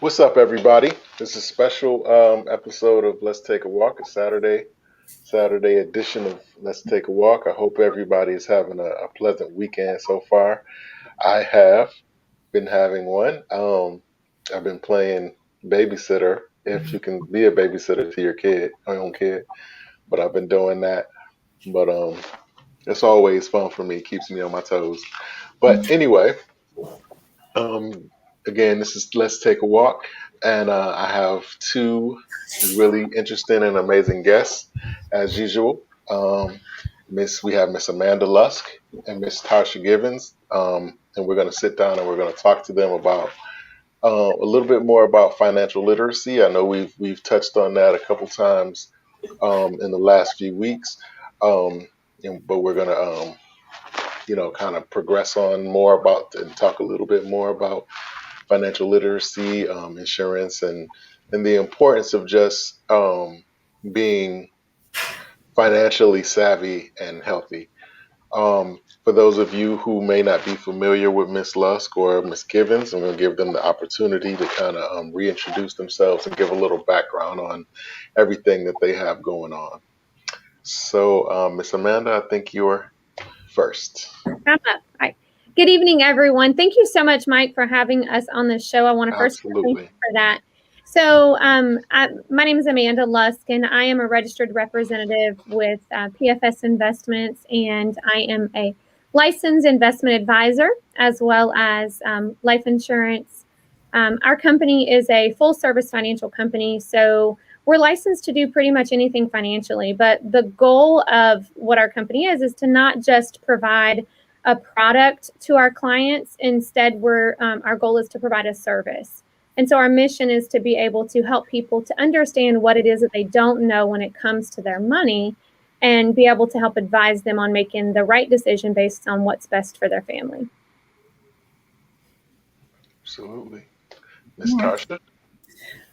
What's up, everybody? This is a special episode of Let's Take a Walk, a Saturday edition of Let's Take a Walk. I hope everybody is having a pleasant weekend so far. I have been having one. I've been playing babysitter, if you can be a babysitter to your own kid, but I've been doing that. But it's always fun for me, keeps me on my toes. But anyway, Um, again, this is Let's Take a Walk, and I have two really interesting and amazing guests, as usual. We have Miss Amanda Lusk and Miss Tasha Givens, and we're going to sit down and we're going to talk to them about a little bit more about financial literacy. I know we've touched on that a couple times in the last few weeks, um, but we're going to kind of progress on more about and talk a little bit more about financial literacy, insurance, and the importance of just being financially savvy and healthy. For those of you who may not be familiar with Miss Lusk or Miss Givens, I'm going to give them the opportunity to kind of reintroduce themselves and give a little background on everything that they have going on. So, Miss Amanda, I think you're first. I'm up. Hi. Good evening, everyone. Thank you so much, Mike, for having us on the show. I want to first thank you for that. So my name is Amanda Lusk, and I am a registered representative with PFS Investments, and I am a licensed investment advisor as well as life insurance. Our company is a full-service financial company, so we're licensed to do pretty much anything financially. But the goal of what our company is to not just provide a product to our clients. Instead, our goal is to provide a service. And so our mission is to be able to help people to understand what it is that they don't know when it comes to their money and be able to help advise them on making the right decision based on what's best for their family. Absolutely. Ms. Tarsha?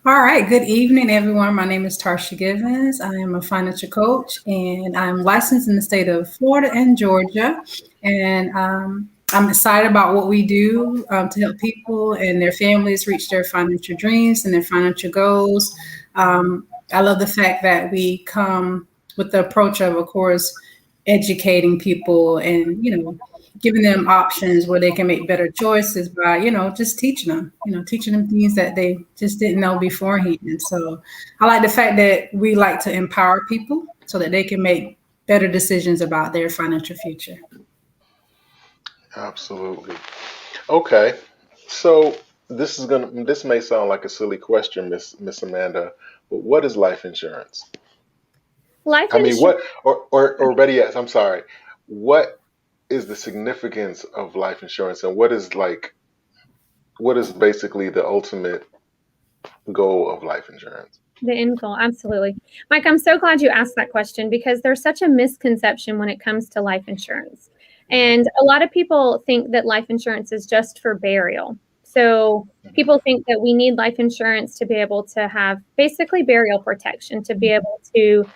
All right. Good evening, everyone. My name is Tasha Givens. I am a financial coach, and I'm licensed in the state of Florida and Georgia. And I'm excited about what we do to help people and their families reach their financial dreams and their financial goals. I love the fact that we come with the approach of course, educating people and, giving them options where they can make better choices by, just teaching them things that they just didn't know beforehand. And so I like the fact that we like to empower people so that they can make better decisions about their financial future. Absolutely. Okay. So this may sound like a silly question, Miss Amanda, but what is life insurance? Or better yet, I'm sorry. What is the significance of life insurance, and what is basically the ultimate goal of life insurance? The end goal, absolutely. Mike, I'm so glad you asked that question because there's such a misconception when it comes to life insurance. And a lot of people think that life insurance is just for burial. So people think that we need life insurance to be able to have basically burial protection, to be able to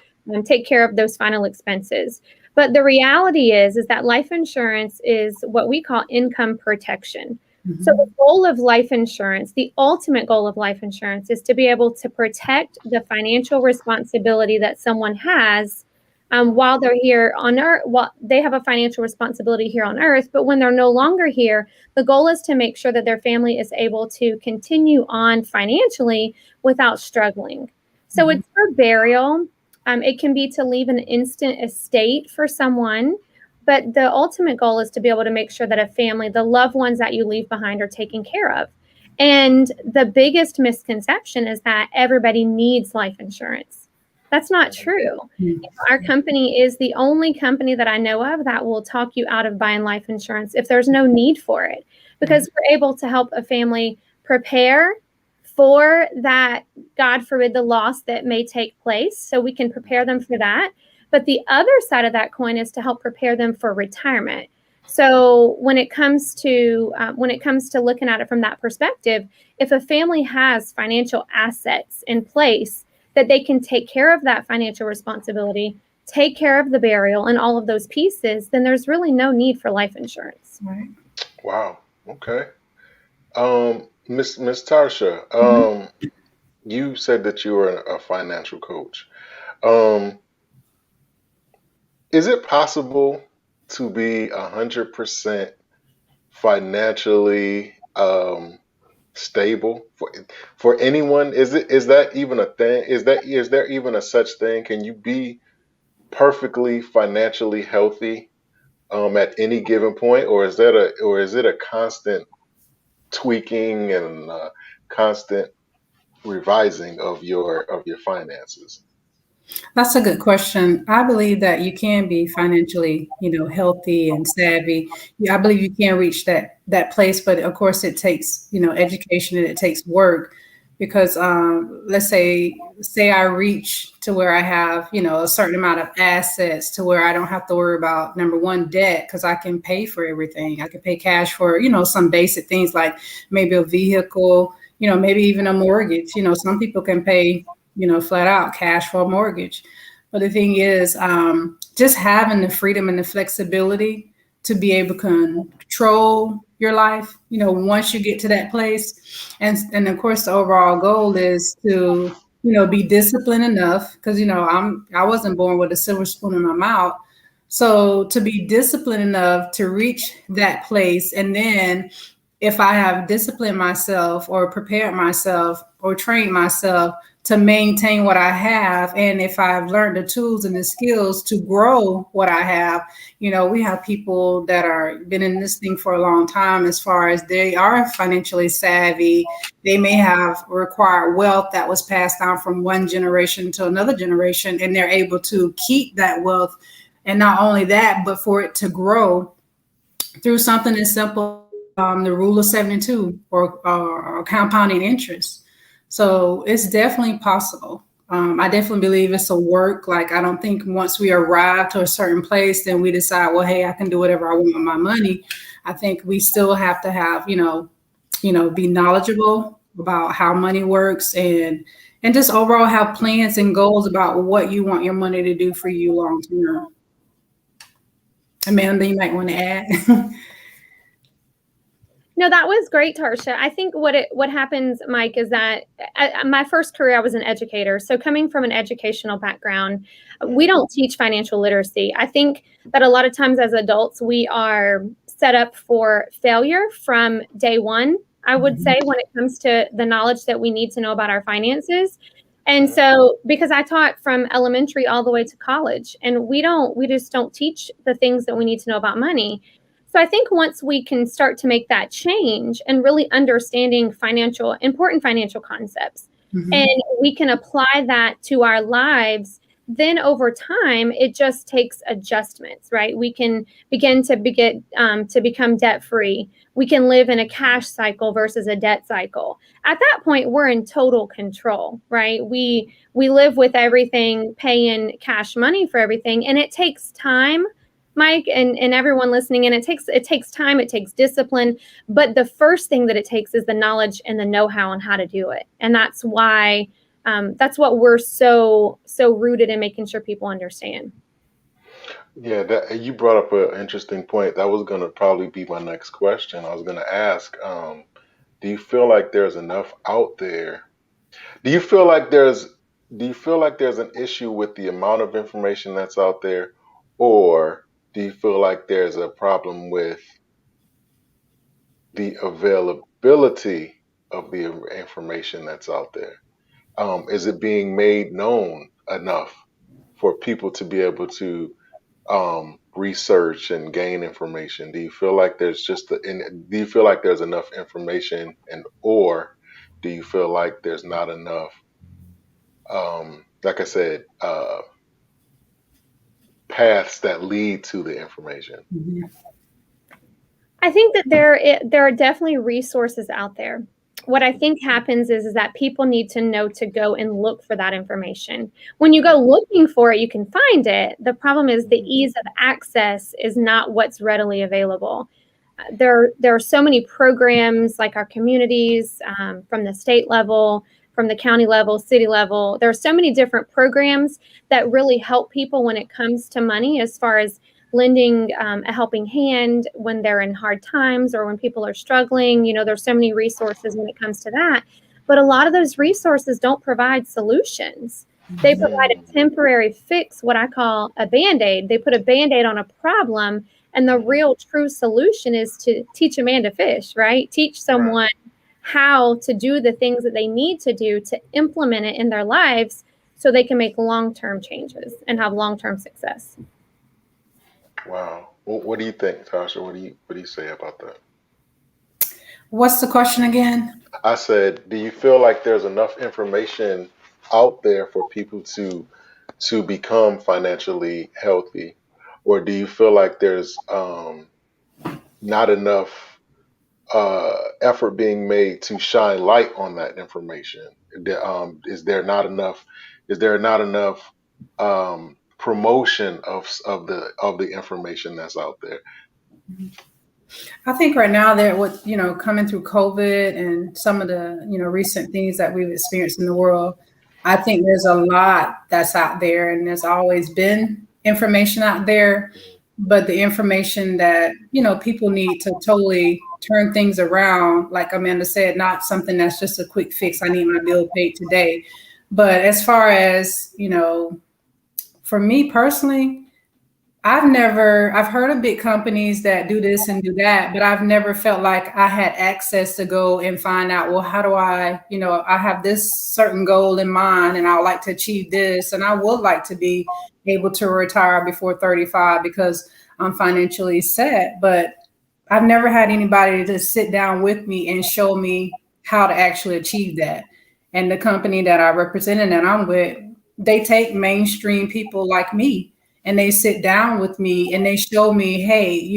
take care of those final expenses. But the reality is that life insurance is what we call income protection. Mm-hmm. So the goal of life insurance, the ultimate goal of life insurance, is to be able to protect the financial responsibility that someone has while they're here on Earth. Well, they have a financial responsibility here on Earth, but when they're no longer here, the goal is to make sure that their family is able to continue on financially without struggling. So mm-hmm. It's for burial. It can be to leave an instant estate for someone, but the ultimate goal is to be able to make sure that a family, the loved ones that you leave behind, are taken care of. And the biggest misconception is that everybody needs life insurance. That's not true. Mm-hmm. Our company is the only company that I know of that will talk you out of buying life insurance if there's no need for it, because we're able to help a family prepare for that, God forbid, the loss that may take place. So we can prepare them for that. But the other side of that coin is to help prepare them for retirement. So when it comes to looking at it from that perspective, if a family has financial assets in place that they can take care of that financial responsibility, take care of the burial and all of those pieces, then there's really no need for life insurance. Right. Wow. Okay. Miss Tarsha, Mhm. you said that you were a financial coach. Um, is it possible to be 100% financially stable for anyone? Is that even a thing? Is there even a such thing? Can you be perfectly financially healthy at any given point, or is it a constant tweaking and constant revising of your finances? That's a good question. I believe that you can be financially, healthy and savvy. Yeah, I believe you can reach that place, but of course, it takes education and it takes work. Because let's say I reach to where I have a certain amount of assets to where I don't have to worry about number one debt because I can pay for everything. I can pay cash for some basic things like maybe a vehicle, maybe even a mortgage. Some people can pay flat out cash for a mortgage. But the thing is, just having the freedom and the flexibility to be able to control your life, once you get to that place. And of course, the overall goal is to, be disciplined enough because, I wasn't born with a silver spoon in my mouth. So to be disciplined enough to reach that place, and then if I have disciplined myself or prepared myself or trained myself to maintain what I have, and if I've learned the tools and the skills to grow what I have, we have people that are been in this thing for a long time as far as they are financially savvy. They may have required wealth that was passed down from one generation to another generation, and they're able to keep that wealth. And not only that, but for it to grow through something as simple the rule of 72 or compounding interest. So it's definitely possible. I definitely believe it's a work. Like, I don't think once we arrive to a certain place, then we decide, well, hey, I can do whatever I want with my money. I think we still have to have, be knowledgeable about how money works and just overall have plans and goals about what you want your money to do for you long term. Amanda, you might want to add. No, that was great, Tarsha. I think what happens, Mike, is that my first career, I was an educator. So coming from an educational background, we don't teach financial literacy. I think that a lot of times as adults, we are set up for failure from day one, I would say, when it comes to the knowledge that we need to know about our finances. And so, because I taught from elementary all the way to college, and we just don't teach the things that we need to know about money. So I think once we can start to make that change and really understanding important financial concepts, and we can apply that to our lives, then over time, it just takes adjustments, right? We can begin to become debt free. We can live in a cash cycle versus a debt cycle. At that point, we're in total control, right? We live with everything, paying cash money for everything, and it takes time, Mike, and everyone listening, and it takes time, it takes discipline, but the first thing that it takes is the knowledge and the know-how on how to do it. And that's why that's what we're so rooted in making sure people understand. Yeah, that you brought up an interesting point. That was going to probably be my next question. I was going to ask, do you feel like there's enough out there? Do you feel like there's do you feel like there's an issue with the amount of information that's out there, or do you feel like there's a problem with the availability of the information that's out there? Is it being made known enough for people to be able to research and gain information? Do you feel like do you feel like there's enough information, and or do you feel like there's not enough? Like I said, paths that lead to the information. I think that there are definitely resources out there. What I think happens is that people need to know to go and look for that information. When you go looking for it, you can find it. The problem is the ease of access is not what's readily available. There are so many programs like our communities, from the state level, from the county level, city level. There are so many different programs that really help people when it comes to money, as far as lending a helping hand when they're in hard times or when people are struggling. There's so many resources when it comes to that. But a lot of those resources don't provide solutions. They provide a temporary fix, what I call a Band-Aid. They put a Band-Aid on a problem, and the real true solution is to teach a man to fish, right? Teach someone how to do the things that they need to do to implement it in their lives so they can make long-term changes and have long-term success. Wow. What do you think, Tasha? What do you say about that? What's the question again? I said, do you feel like there's enough information out there for people to become financially healthy, or do you feel like there's not enough effort being made to shine light on that information? Is there not enough? Is there not enough promotion of the information that's out there? I think right now that what, coming through COVID and some of the, recent things that we've experienced in the world, I think there's a lot that's out there, and there's always been information out there, but the information that, people need to totally turn things around, like Amanda said, not something that's just a quick fix. I need my bill paid today. But as far as, for me personally, I've heard of big companies that do this and do that, but I've never felt like I had access to go and find out, well, how do I have this certain goal in mind and I would like to achieve this. And I would like to be able to retire before 35 because I'm financially set. But I've never had anybody to sit down with me and show me how to actually achieve that. And the company that I represent and that I'm with, they take mainstream people like me, and they sit down with me and they show me, hey,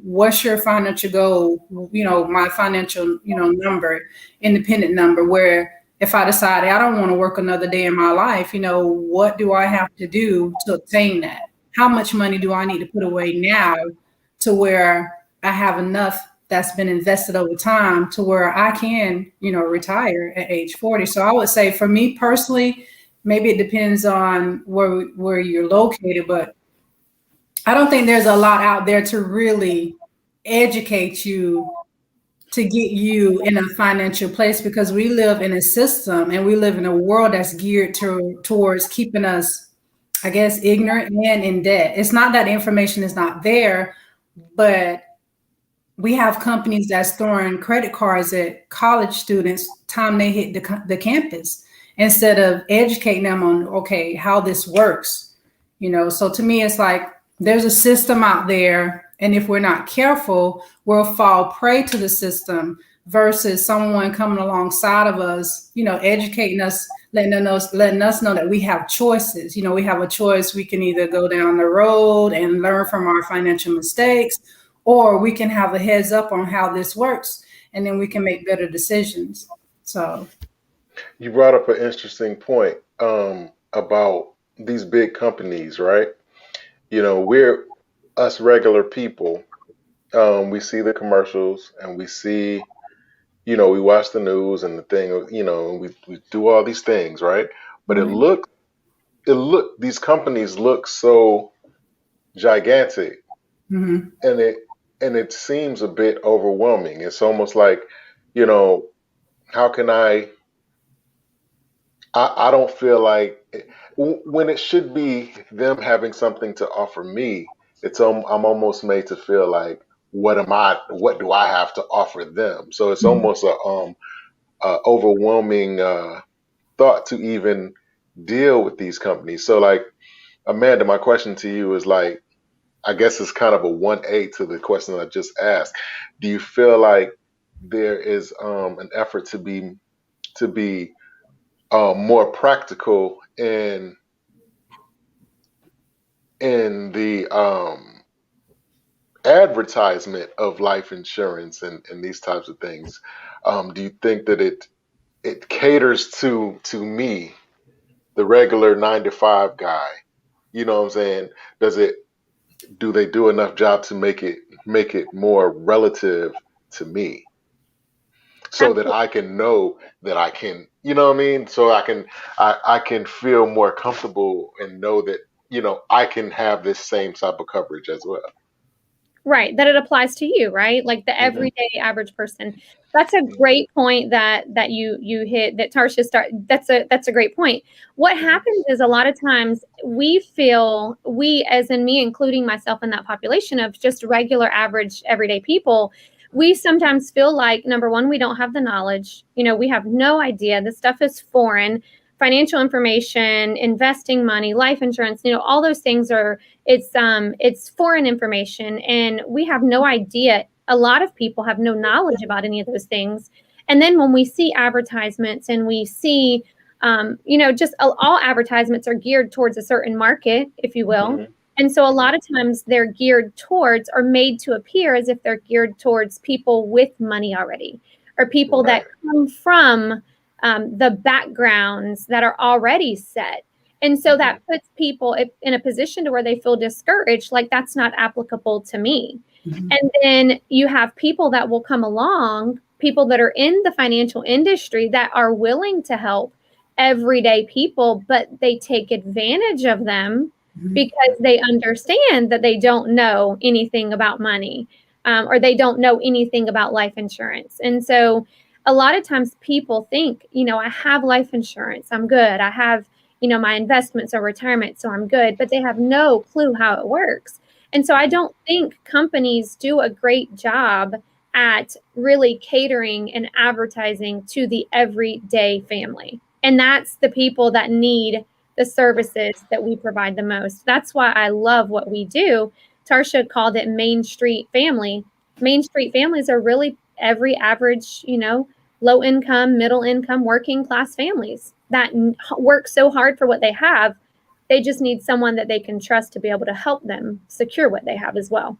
what's your financial goal? My financial, number, independent number, where if I decide I don't want to work another day in my life, what do I have to do to obtain that? How much money do I need to put away now to where I have enough that's been invested over time to where I can, retire at age 40. So I would say for me personally, maybe it depends on where you're located, but I don't think there's a lot out there to really educate you to get you in a financial place, because we live in a system and we live in a world that's geared towards keeping us, I guess, ignorant and in debt. It's not that information is not there, but we have companies that's throwing credit cards at college students time they hit the campus, instead of educating them on, okay, how this works. So to me, it's like there's a system out there, and if we're not careful, we'll fall prey to the system versus someone coming alongside of us, educating us, letting us know that we have choices. We have a choice. We can either go down the road and learn from our financial mistakes, or we can have a heads up on how this works, and then we can make better decisions. So You brought up an interesting point about these big companies, right? We're us regular people. We see the commercials and we see, we watch the news and the thing, and we do all these things, right? But these companies look so gigantic, mm-hmm. and it seems a bit overwhelming. It's almost like, how can I don't feel like when it should be them having something to offer me, I'm almost made to feel like what do I have to offer them? So it's almost a overwhelming thought to even deal with these companies. So like, Amanda, my question to you is like, I guess it's kind of a 1A to the question I just asked. Do you feel like there is an effort to be more practical in the advertisement of life insurance and these types of things? Do you think that it caters to me, the regular 9 to 5 guy? You know what I'm saying? Do they do enough job to make it more relative to me, so that I can know that I can, you know what I mean? So I can feel more comfortable and know that, I can have this same type of coverage as well. Right, that it applies to you, right? Like the Mm-hmm. everyday average person. That's a great point that you hit, that Tarsha that's a great point. What happens is a lot of times we, as in me, including myself in that population of just regular average everyday people, we sometimes feel like, number one, we don't have the knowledge. We have no idea. This stuff is foreign. Financial information, investing money, life insurance, all those things it's foreign information, and we have no idea. A lot of people have no knowledge about any of those things. And then when we see advertisements and we see just all advertisements are geared towards a certain market, if you will. Mm-hmm. And so a lot of times they're geared towards, or made to appear as if they're geared towards people with money already, or people that come from the backgrounds that are already set. And so that puts people in a position to where they feel discouraged, like that's not applicable to me. And then you have people that will come along, people that are in the financial industry that are willing to help everyday people, but they take advantage of them because they understand that they don't know anything about money, or they don't know anything about life insurance. And so a lot of times people think, I have life insurance, I'm good. I have, my investments or retirement, so I'm good, but they have no clue how it works. And so I don't think companies do a great job at really catering and advertising to the everyday family. And that's the people that need the services that we provide the most. That's why I love what we do. Tarsha called it Main Street Family. Main Street families are really every average, low income, middle income, working class families that work so hard for what they have. They just need someone that they can trust to be able to help them secure what they have as well.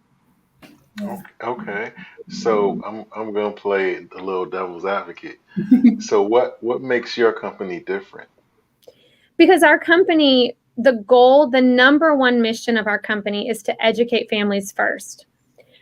Okay. So I'm gonna play the little devil's advocate. So what makes your company different? Because our company, the number one mission of our company is to educate families first.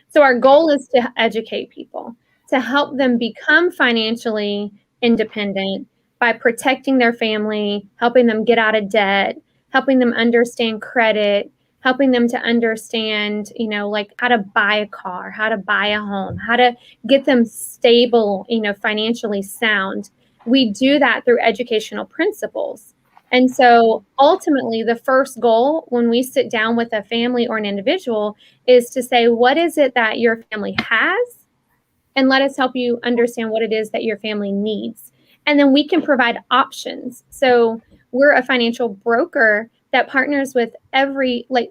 So our goal is to educate people, to help them become financially independent by protecting their family, helping them get out of debt, helping them understand credit, helping them to understand, like how to buy a car, how to buy a home, how to get them stable, financially sound. We do that through educational principles. And so ultimately, the first goal when we sit down with a family or an individual is to say, what is it that your family has? And let us help you understand what it is that your family needs. And then we can provide options. So we're a financial broker that partners with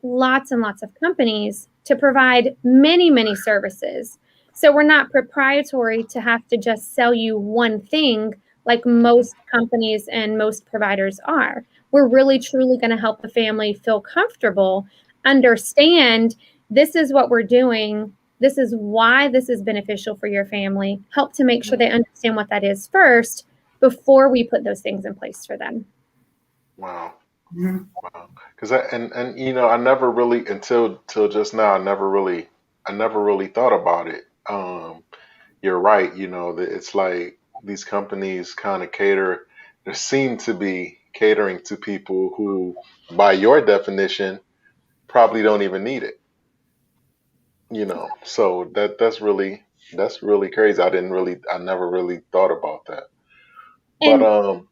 lots and lots of companies to provide many, many services. So we're not proprietary to have to just sell you one thing like most companies and most providers are. We're really, truly going to help the family feel comfortable, understand this is what we're doing. This is why this is beneficial for your family. Help to make sure they understand what that is first before we put those things in place for them. Wow. Wow. Because I never really until just now I never really thought about it. You're right. It's like these companies kind of they seem to be catering to people who, by your definition, probably don't even need it. So that's really crazy. I never really thought about that. But And go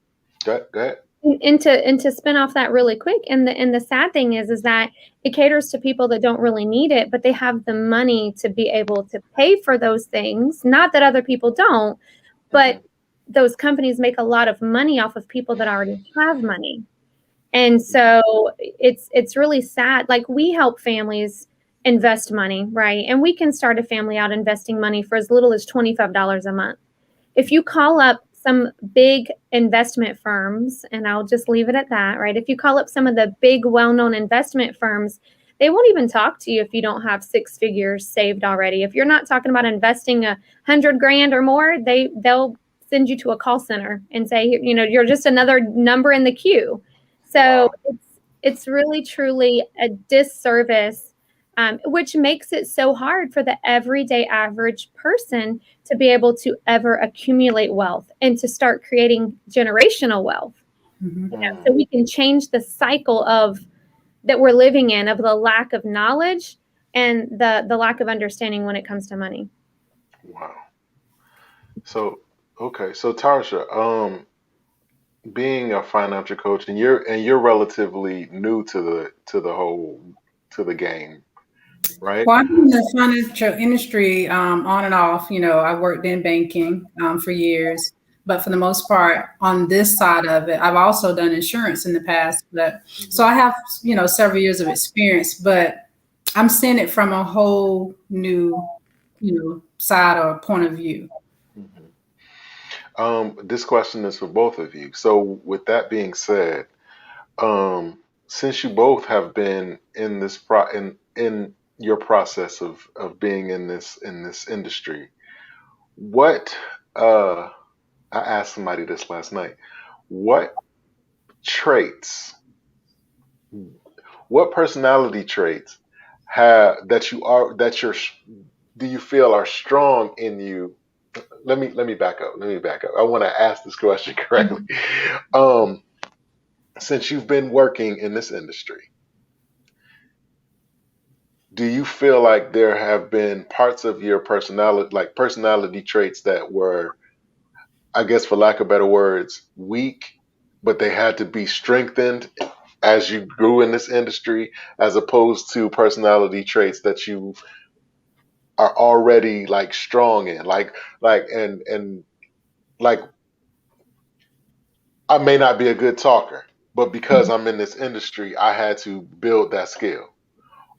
ahead. and to spin off that really quick, and the sad thing is that it caters to people that don't really need it, but they have the money to be able to pay for those things. Not that other people don't, but those companies make a lot of money off of people that already have money. And so it's really sad. Like, we help families invest money, right? And we can start a family out investing money for as little as $25 a month. If you call up some big investment firms, and I'll just leave it at that, right? If you call up some of the big, well-known investment firms, they won't even talk to you if you don't have six figures saved already. If you're not talking about investing $100,000 or more, they'll send you to a call center and say, you're just another number in the queue. So it's really, truly a disservice, which makes it so hard for the everyday average person to be able to ever accumulate wealth and to start creating generational wealth. So we can change the cycle of that we're living in, of the lack of knowledge and the lack of understanding when it comes to money. Wow. So, okay. So Tarsha, being a financial coach, and you're relatively new to the whole to the game, right? Well, I've been in the financial industry on and off. I worked in banking for years, but for the most part, on this side of it, I've also done insurance in the past. But so Hmm. I have, several years of experience, but I'm seeing it from a whole new, side or point of view. Hmm. This question is for both of you. So, with that being said, since you both have been in this in your process of being in this industry, what I asked somebody this last night. What traits, what personality traits have that you are that you're do you feel are strong in you? Let me back up. Let me back up. I want to ask this question correctly. Um, since you've been working in this industry, do you feel like there have been parts of your personality, like personality traits that were, I guess for lack of better words, weak, but they had to be strengthened as you grew in this industry, as opposed to personality traits that you are already like strong in, and like I may not be a good talker, but because I'm in this industry, I had to build that skill.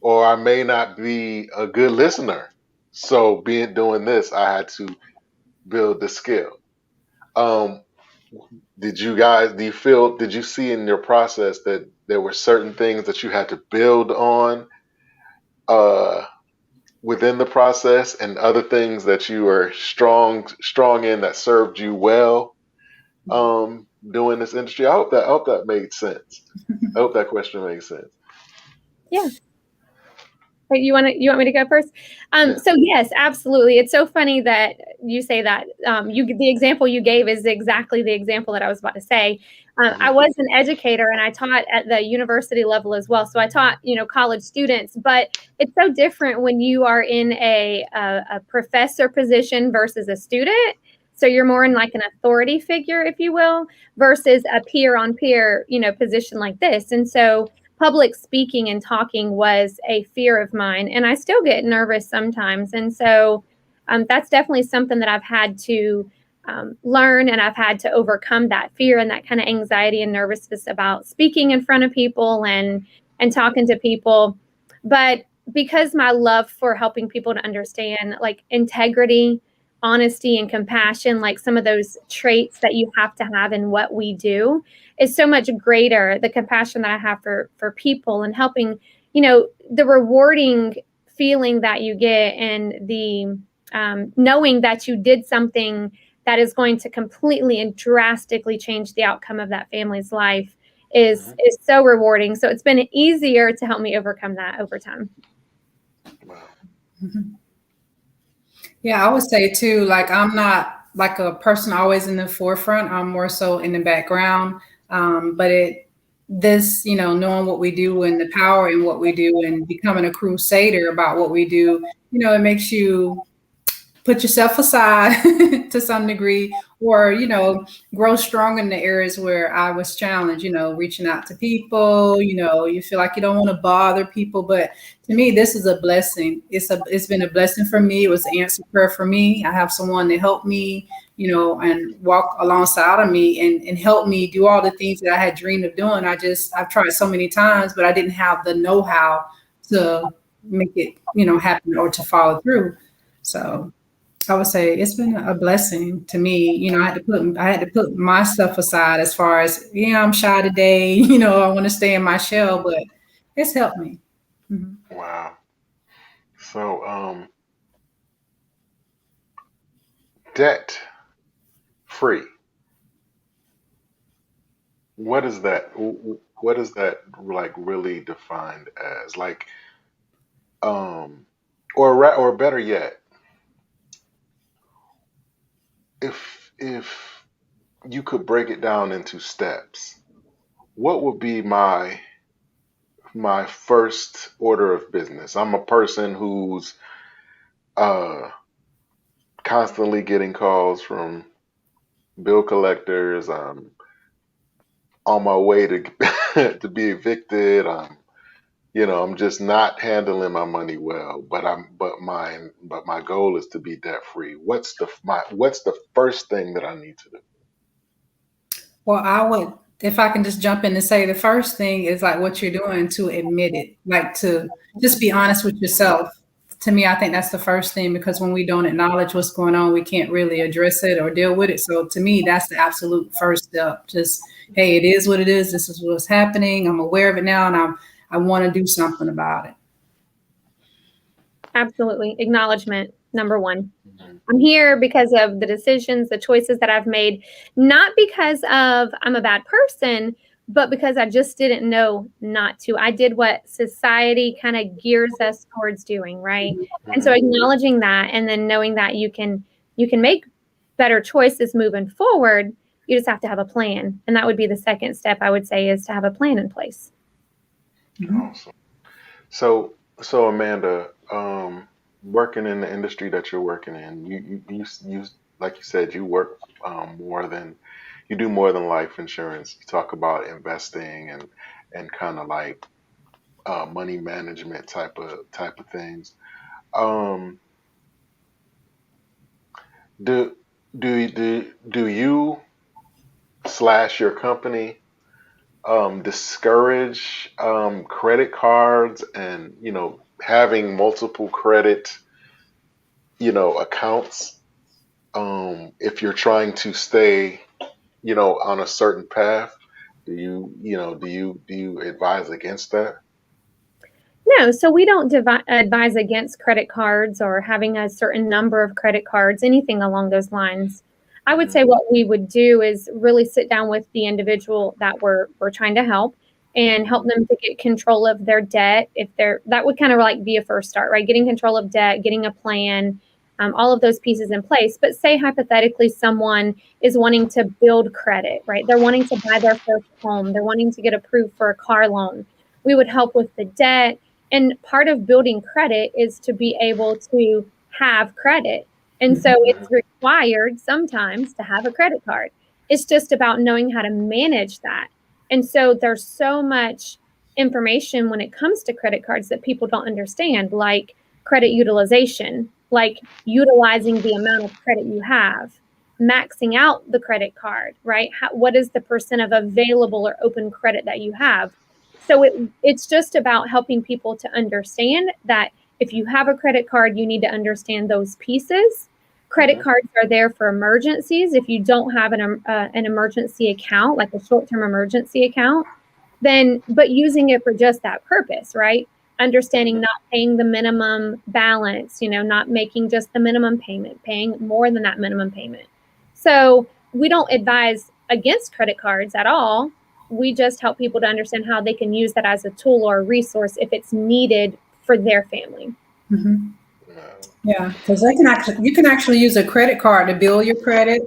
Or I may not be a good listener, so being doing this, I had to build the skill. Um, did you see in your process that there were certain things that you had to build on uh, within the process, and other things that you were strong in that served you well doing this industry? I hope that made sense. I hope that question made sense. Yeah. Wait, you want me to go first? Yeah. So yes, absolutely. It's so funny that you say that. The example you gave is exactly the example that I was about to say. I Hmm. was an educator and I taught at the university level as well. So I taught, college students, but it's so different when you are in a professor position versus a student. So you're more in like an authority figure, if you will, versus a peer on peer, position like this. And so public speaking and talking was a fear of mine, and I still get nervous sometimes. And so that's definitely something that I've had to learn, and I've had to overcome that fear and that kind of anxiety and nervousness about speaking in front of people and talking to people. But because my love for helping people to understand like integrity, honesty, and compassion, like some of those traits that you have to have in what we do, is so much greater. The compassion that I have for people and helping, the rewarding feeling that you get, and the knowing that you did something that is going to completely and drastically change the outcome of that family's life Hmm. is so rewarding. So it's been easier to help me overcome that over time. Wow. Mhm. Yeah, I would say too, like I'm not like a person always in the forefront. I'm more so in the background. But knowing what we do and the power in what we do and becoming a crusader about what we do, it makes you put yourself aside to some degree, or grow strong in the areas where I was challenged, reaching out to people. You feel like you don't want to bother people, but to me this is a blessing. It's been a blessing for me. It was an answered prayer for me. I have someone to help me, and walk alongside of me and help me do all the things that I had dreamed of doing. I've tried so many times, but I didn't have the know-how to make it happen or to follow through. So I would say it's been a blessing to me. I had to put my stuff aside as far as, I'm shy today, I want to stay in my shell, but it's helped me. Mhm. Wow. So, debt free. What is that? What is that like really defined as? Like, um, or better yet, if you could break it down into steps, what would be my my first order of business. I'm a person who's uh, constantly getting calls from bill collectors. I'm on my way to to be evicted. I'm just not handling my money well. But my goal is to be debt free. What's the first thing that I need to do? Well, I would, if I can just jump in and say the first thing is like what you're doing to admit it, like to just be honest with yourself. To me, I think that's the first thing because when we don't acknowledge what's going on, we can't really address it or deal with it. So to me, that's the absolute first step. Just, hey, it is what it is. This is what's happening. I'm aware of it now, and I want to do something about it. Absolutely. Acknowledgement, number one. Mhm. I'm here because of the decisions, the choices that I've made, not because of I'm a bad person, but because I just didn't know not to. I did what society kind of gears us towards doing, right? And so Mhm. acknowledging that and then knowing that you can make better choices moving forward, you just have to have a plan. And that would be the second step I would say is to have a plan in place. Mhm. Awesome. So Amanda, working in the industry that you're working in, you like you said, you work more than you do more than life insurance. You talk about investing and kind of like money management type of things. Um, do do you slash your company discourage credit cards and having multiple credit accounts if you're trying to stay on a certain path? Do you advise against that? No, so we don't advise against credit cards or having a certain number of credit cards, anything along those lines. I would Hmm. say what we would do is really sit down with the individual that we're trying to help and help Hmm. them to get control of their debt. If they're that would kind of like be a first start, right? Getting control of debt, getting a plan, all of those pieces in place. But say hypothetically, someone is wanting to build credit, right? They're wanting to buy their first home, they're wanting to get approved for a car loan. We would help with the debt, and part of building credit is to be able to have credit. And so Mhm. Hmm. it's required sometimes to have a credit card. It's just about knowing how to manage that. And so there's so much information when it comes to credit cards that people don't understand, like credit utilization, like utilizing the amount of credit you have, maxing out the credit card, right? What is the percent of available or open credit that you have? So it's just about helping people to understand that if you have a credit card, you need to understand those pieces. Credit Hmm. cards are there for emergencies. If you don't have an emergency account, like a short-term emergency account, then but using it for just that purpose, right? Understanding Hmm. not paying the minimum balance, not making just the minimum payment, paying more than that minimum payment. So we don't advise against credit cards at all. We just help people to understand how they can use that as a tool or a resource if it's needed for their family. Mhm. No. Yeah, because you can actually use a credit card to build your credit.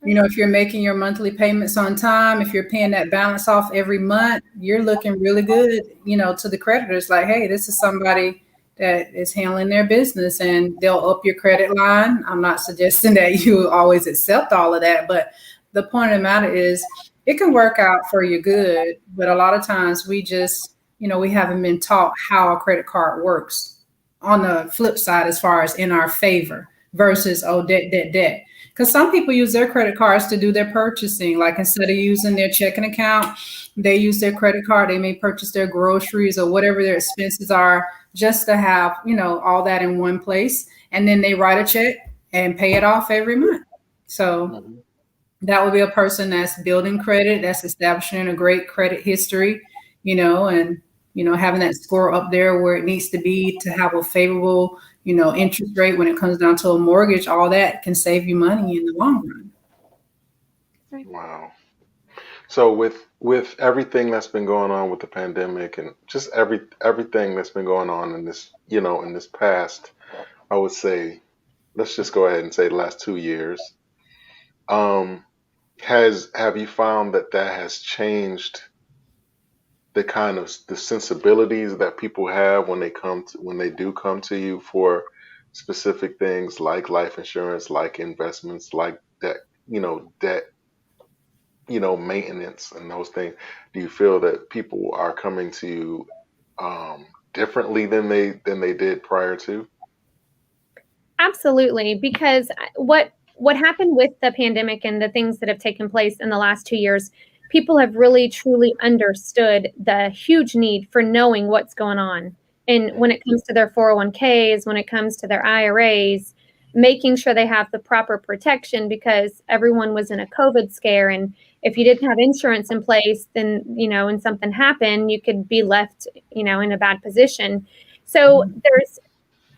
If you're making your monthly payments on time, if you're paying that balance off every month, you're looking really good, to the creditors. Like, hey, this is somebody that is handling their business and they'll up your credit line. I'm not suggesting that you always accept all of that, but the point of the matter is it can work out for your good. But a lot of times we just, we haven't been taught how a credit card works on the flip side as far as in our favor versus, oh, debt, debt, debt. Because some people use their credit cards to do their purchasing. Like instead of using their checking account, they use their credit card. They may purchase their groceries or whatever their expenses are just to have, all that in one place. And then they write a check and pay it off every month. So Hmm. that would be a person that's building credit, that's establishing a great credit history, and having that score up there where it needs to be to have a favorable, interest rate when it comes down to a mortgage. All that can save you money in the long run. Right. Wow. So with everything that's been going on with the pandemic and just everything that's been going on in this past, I would say, let's just go ahead and say the last 2 years. Um, have you found that has changed the kind of the sensibilities that people have when when they do come to you for specific things like life insurance, like investments, like debt, debt, maintenance and those things. Do you feel that people are coming to you differently than they did prior to? Absolutely, because what happened with the pandemic and the things that have taken place in the last 2 years, people have really truly understood the huge need for knowing what's going on. And when it comes to their 401ks, when it comes to their IRAs, making sure they have the proper protection because everyone was in a COVID scare. And if you didn't have insurance in place, then, and something happened, you could be left, in a bad position. So there's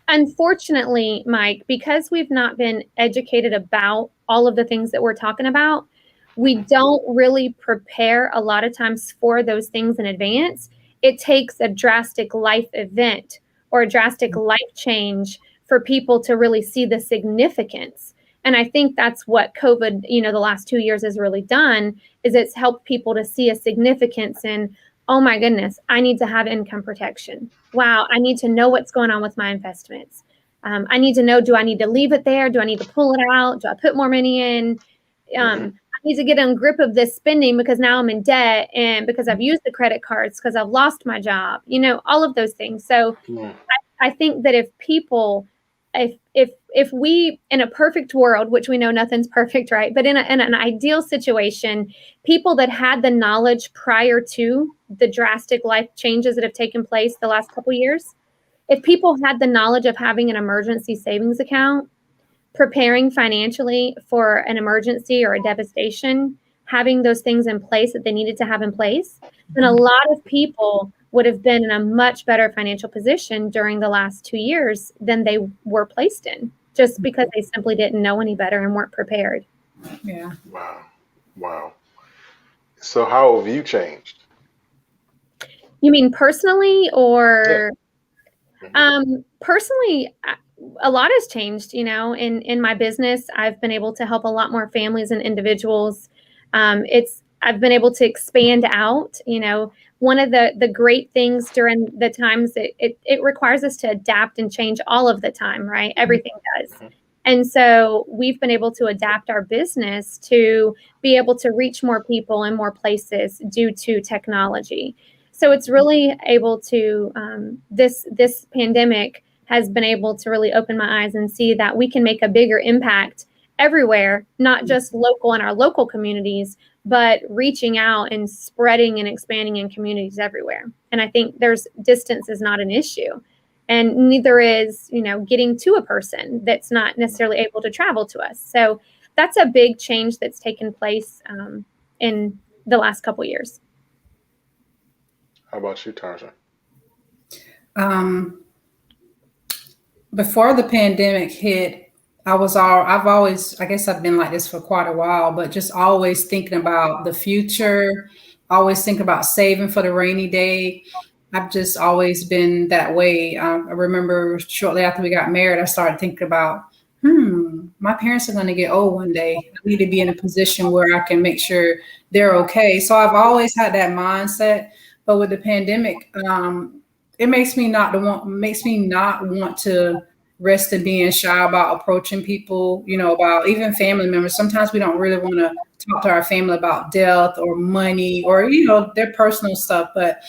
unfortunately, Mike, because we've not been educated about all of the things that we're talking about, we don't really prepare a lot of times for those things in advance. It takes a drastic life event or a drastic life change for people to really see the significance. And I think that's what COVID, the last 2 years has really done, is it's helped people to see a significance in, oh my goodness, I need to have income protection. Wow, I need to know what's going on with my investments. I need to know, do I need to leave it there? Do I need to pull it out? Do I put more money in? I need to get on grip of this spending because now I'm in debt and because I've used the credit cards because I've lost my job, all of those things. So I think that if we, in a perfect world, which we know nothing's perfect, right? But in an ideal situation, people that had the knowledge prior to the drastic life changes that have taken place the last couple years, if people had the knowledge of having an emergency savings account, preparing financially for an emergency or a devastation, having those things in place that they needed to have in place, then a lot of people would have been in a much better financial position during the last 2 years than they were placed in, just because they simply didn't know any better and weren't prepared. Yeah. Wow. So how have you changed? You mean personally or? Yeah. Personally, a lot has changed, in my business. I've been able to help a lot more families and individuals. I've been able to expand out, one of the great things during the times that it requires us to adapt and change all of the time, right? Everything does. And so we've been able to adapt our business to be able to reach more people in more places due to technology. So it's really able to, this pandemic has been able to really open my eyes and see that we can make a bigger impact everywhere, not just local in our local communities, but reaching out and spreading and expanding in communities everywhere. And I think distance is not an issue. And neither is, getting to a person that's not necessarily able to travel to us. So that's a big change that's taken place in the last couple years. How about you, Tarsha? Before the pandemic hit, I've always, I guess I've been like this for quite a while, but just always thinking about the future, always think about saving for the rainy day. I've just always been that way. I remember shortly after we got married, I started thinking about, my parents are going to get old one day. I need to be in a position where I can make sure they're okay. So I've always had that mindset. But with the pandemic, it makes me not want to rest and being shy about approaching people, about even family members. Sometimes we don't really want to talk to our family about death or money or, their personal stuff. But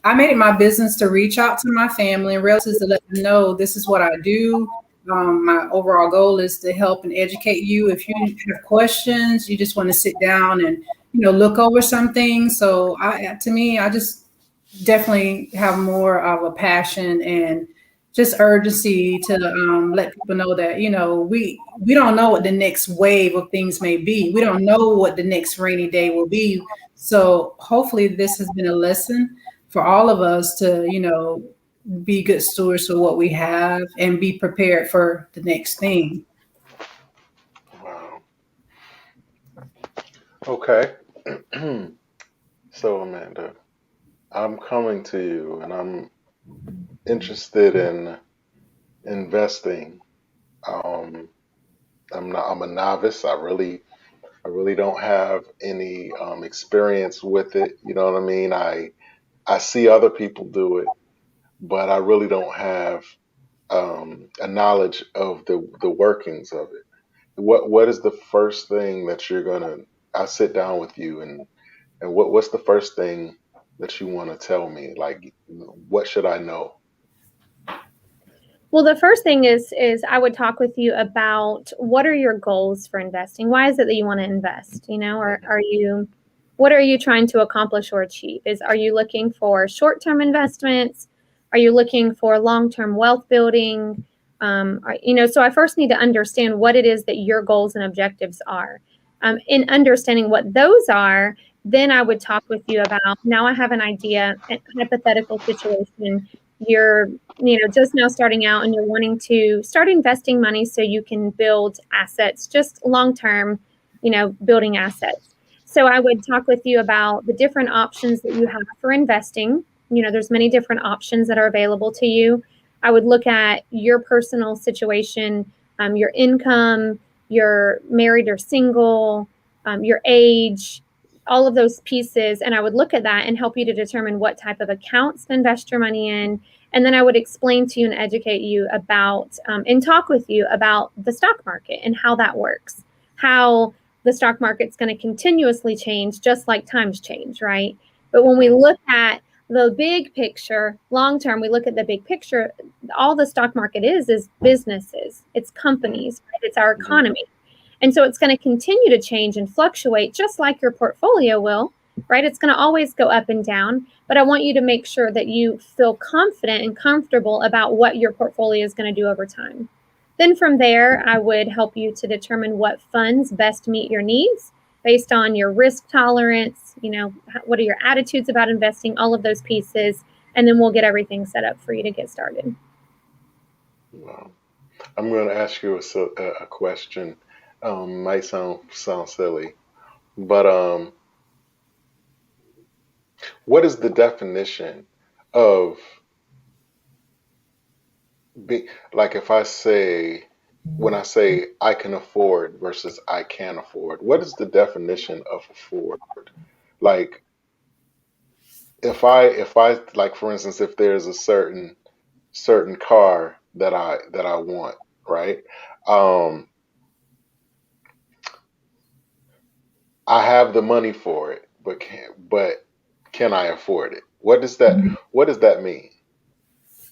I made it my business to reach out to my family and relatives to let them know this is what I do. My overall goal is to help and educate you. If you have questions, you just want to sit down and, look over something. So to me, I just definitely have more of a passion and just urgency to let people know that, we don't know what the next wave of things may be. We don't know what the next rainy day will be. So hopefully this has been a lesson for all of us to, be good stewards of what we have and be prepared for the next thing. Wow. Okay. So Amanda, I'm coming to you and I'm interested in investing. Um, I'm a novice. I really don't have any experience with it. You know what I mean? I see other people do it, but I really don't have a knowledge of the workings of it. What is the first thing that you're gonna? I sit down with you, and what's the first thing that you want to tell me? Like, what should I know? Well, the first thing is I would talk with you about what are your goals for investing? Why is it that you want to invest? Or are you what are you trying to accomplish or achieve? Are you looking for short-term investments? Are you looking for long-term wealth building? So I first need to understand what it is that your goals and objectives are. In understanding what those are, then I would talk with you about, now I have an idea, a hypothetical situation. You're just now starting out and you're wanting to start investing money so you can build assets, just long term, building assets. So I would talk with you about the different options that you have for investing. There's many different options that are available to you. I would look at your personal situation, your income, your married or single, your age, all of those pieces. And I would look at that and help you to determine what type of accounts to invest your money in. And then I would explain to you and educate you about and talk with you about the stock market and how that works, how the stock market's going to continuously change, just like times change, right? But when we look at the big picture, long term, we look at the big picture, all the stock market is businesses, it's companies, right? It's our economy. And so it's going to continue to change and fluctuate just like your portfolio will, right? It's going to always go up and down. But I want you to make sure that you feel confident and comfortable about what your portfolio is going to do over time. Then from there, I would help you to determine what funds best meet your needs based on your risk tolerance, what are your attitudes about investing, all of those pieces. And then we'll get everything set up for you to get started. Wow. I'm going to ask you a question. Might sound silly, but what is the definition of like if I say when I say I can afford versus I can afford, what is the definition of afford? Like if I like for instance, if there's a certain car that I want, right? Um, I have the money for it, but can I afford it? What does that mean?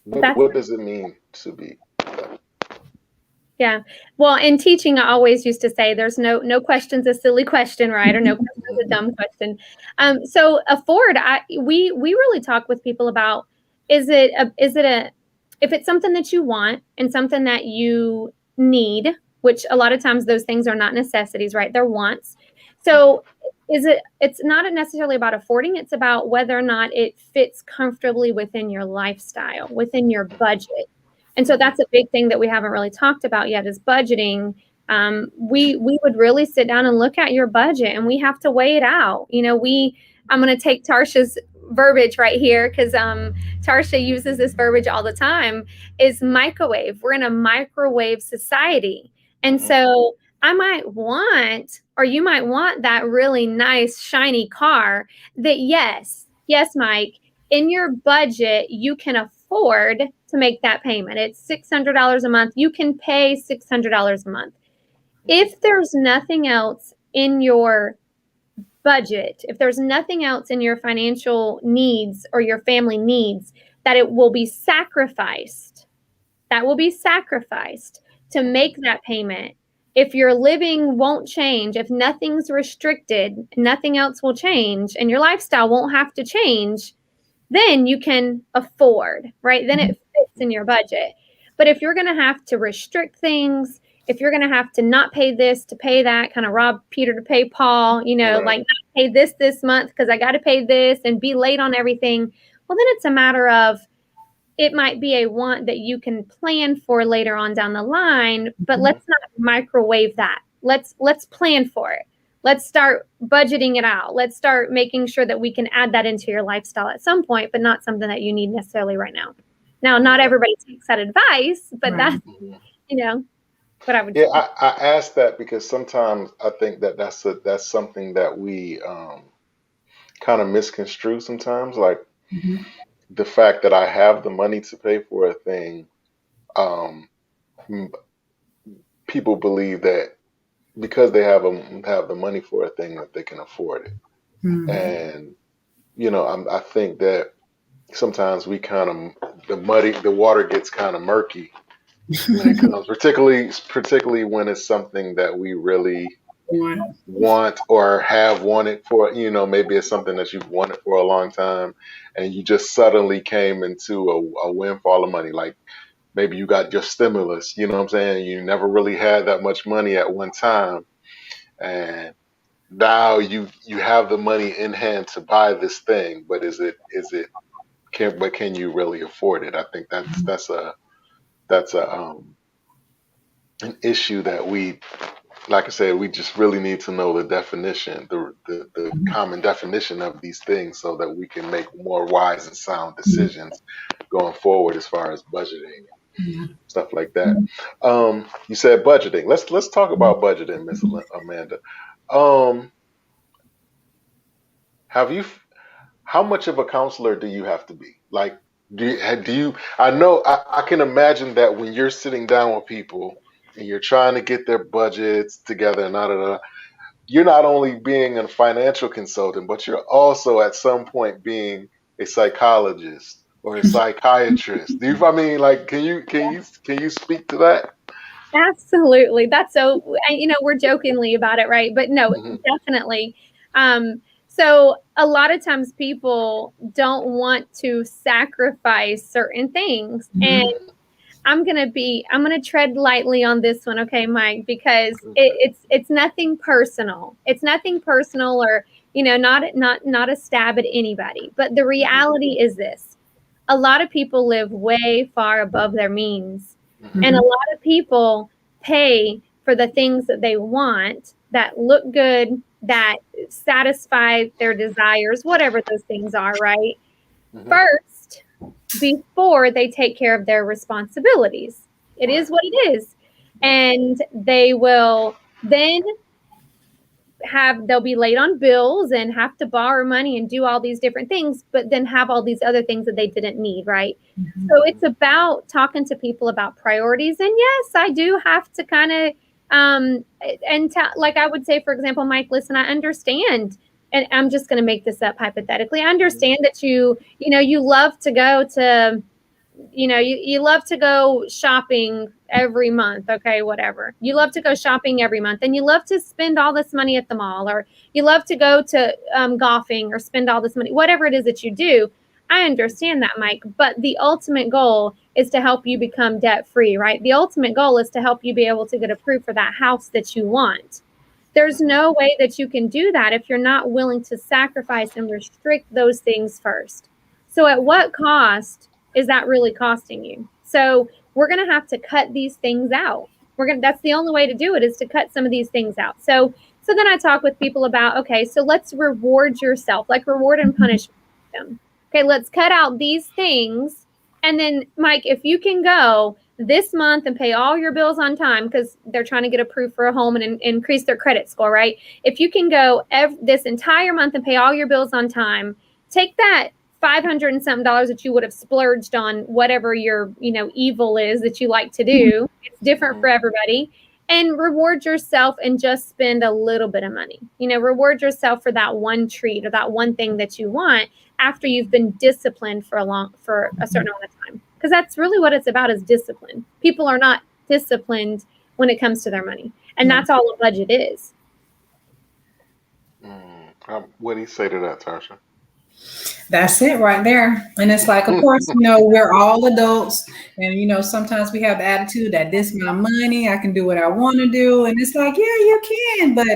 What That's what does it mean to be that? Yeah. Well, in teaching, I always used to say there's no question's a silly question, right? Or no question's a dumb question. So afford, we really talk with people about, if it's something that you want and something that you need, which a lot of times those things are not necessities, right? They're wants. So it's not necessarily about affording, it's about whether or not it fits comfortably within your lifestyle, within your budget. And so that's a big thing that we haven't really talked about yet is budgeting. We would really sit down and look at your budget, and we have to weigh it out. I'm going to take Tarsha's verbiage right here because Tarsha uses this verbiage all the time. Is microwave. We're in a microwave society, and Mhm. so I might want, or you might want that really nice shiny car. That yes, Mike, in your budget you can afford to make that payment. It's $600 a month. You can pay $600 a month. If there's nothing else in your budget, if there's nothing else in your financial needs or your family needs, that it will be sacrificed, to make that payment. If your living won't change, if nothing's restricted, nothing else will change, and your lifestyle won't have to change, then you can afford, right? Then it fits in your budget. But if you're going to have to restrict things, if you're going to have to not pay this to pay that, kind of rob Peter to pay Paul, like Right. not pay this month because I got to pay this and be late on everything, well, then it's a matter of, it might be a want that you can plan for later on down the line, but Mhm. let's not microwave that. Let's plan for it. Let's start budgeting it out. Let's start making sure that we can add that into your lifestyle at some point, but not something that you need necessarily right now. Now, not Right. everybody takes that advice, but Right. that's, Mhm. you know, what I would Yeah, say. I ask that because sometimes I think that's something that we kind of misconstrue sometimes. Like the fact that I have the money to pay for a thing, um, m- people believe that because they have the money for a thing that they can afford it. Mhm. And I think that sometimes we kind of the water gets kind of murky when it comes, particularly when it's something that we really Wow. want or have wanted for, maybe it's something that you've wanted for a long time, and you just suddenly came into a windfall of money. Like maybe you got your stimulus, you know what I'm saying? You never really had that much money at one time, and now you have the money in hand to buy this thing, but can you really afford it? I think that's an issue that we, like I said, we just really need to know the definition, the common definition of these things, so that we can make more wise and sound decisions going forward as far as budgeting, Yeah. stuff like that. You said budgeting. Let's talk about budgeting, Miss Amanda. Um, have you? How much of a counselor do you have to be? Like, do you? I know I can imagine that when you're sitting down with people and you're trying to get their budgets together and da da da, you're not only being a financial consultant, but you're also at some point being a psychologist or a psychiatrist. I mean, like, can you speak to that? Absolutely. That's so, we're jokingly about it, right? But no, Hmm. definitely. So a lot of times people don't want to sacrifice certain things. And Mhm. I'm gonna tread lightly on this one, okay, Mike, because Okay. it's nothing personal. It's nothing personal, or not a stab at anybody. But the Hmm. reality is this: a lot of people live way far above their means, Hmm. and a Mhm. lot of people pay for the things that they want, that look good, that satisfy their desires, whatever those things are, right? Hmm. First, before they take care of their responsibilities. It Right. is what it is. Right. And they will then they'll be late on bills and have to borrow money and do all these different things, but then have all these other things that they didn't need, right? So Mhm. it's about talking to people about priorities. And yes, I do have to kind of, like I would say, for example, Mike, listen, I understand. And I'm just going to make this up hypothetically. I Hmm. understand that you love to go to, you love to go shopping every month. Okay, whatever. You love to go shopping every month, and you love to spend all this money at the mall, or you love to go to golfing or spend all this money, whatever it is that you do. I understand that, Mike, but the ultimate goal is to help you become debt free, right? The ultimate goal is to help you be able to get approved for that house that you want. There's Hmm. no way that you can do that if you're not willing to sacrifice and restrict those things first. So, at what cost is that really costing you? So, we're going to have to cut these things out. That's the only way to do it, is to cut some of these things out. So then I talk with people about, okay, so let's reward yourself, like reward and punishment system. Okay, let's cut out these things. And then, Mike, if you can go this month and pay all your bills on time, because they're trying to get approved for a home and increase their credit score, right? If you can go this entire month and pay all your bills on time, take that 500 and something dollars that you would have splurged on whatever your evil is that you like to do. It's different Hmm. for everybody. And reward yourself and just spend a little bit of money. Reward yourself for that one treat or that one thing that you want, after you've been disciplined for a certain amount of time, because that's really what it's about, is discipline. People are not disciplined when it comes to their money, and No. that's all a budget is. What do you say to that, Tasha? That's it right there. And it's like, of course, we're all adults. And, sometimes we have the attitude that this is my money, I can do what I want to do. And it's like, yeah, you can. But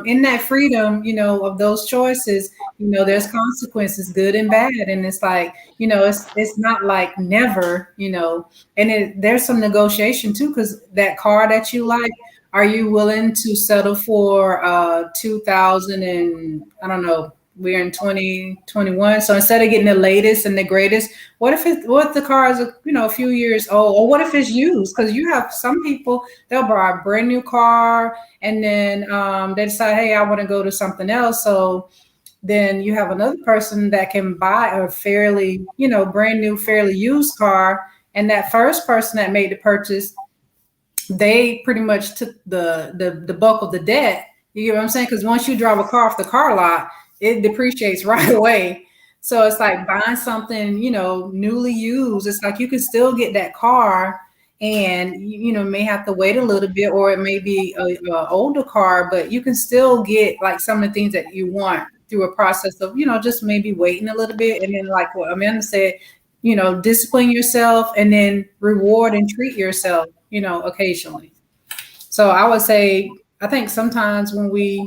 in that freedom, of those choices, there's consequences, good and bad. And it's like, it's not like never, and there's some negotiation too, because that car that you like, are you willing to settle for 2000 and I don't know, we're in 2021. So instead of getting the latest and the greatest, what if the car is a few years old, or what if it's used? Because you have some people, they'll buy a brand new car and then they decide, hey, I want to go to something else. So then you have another person that can buy a fairly, brand new, fairly used car. And that first person that made the purchase, they pretty much took the bulk of the debt. You get what I'm saying? Because once you drive a car off the car lot, it depreciates right away. So it's like buying something, newly used. It's like you can still get that car, and may have to wait a little bit, or it may be a older car, but you can still get like some of the things that you want through a process of just maybe waiting a little bit, and then like what Amanda said, discipline yourself, and then reward and treat yourself, occasionally. So I would say, I think sometimes when we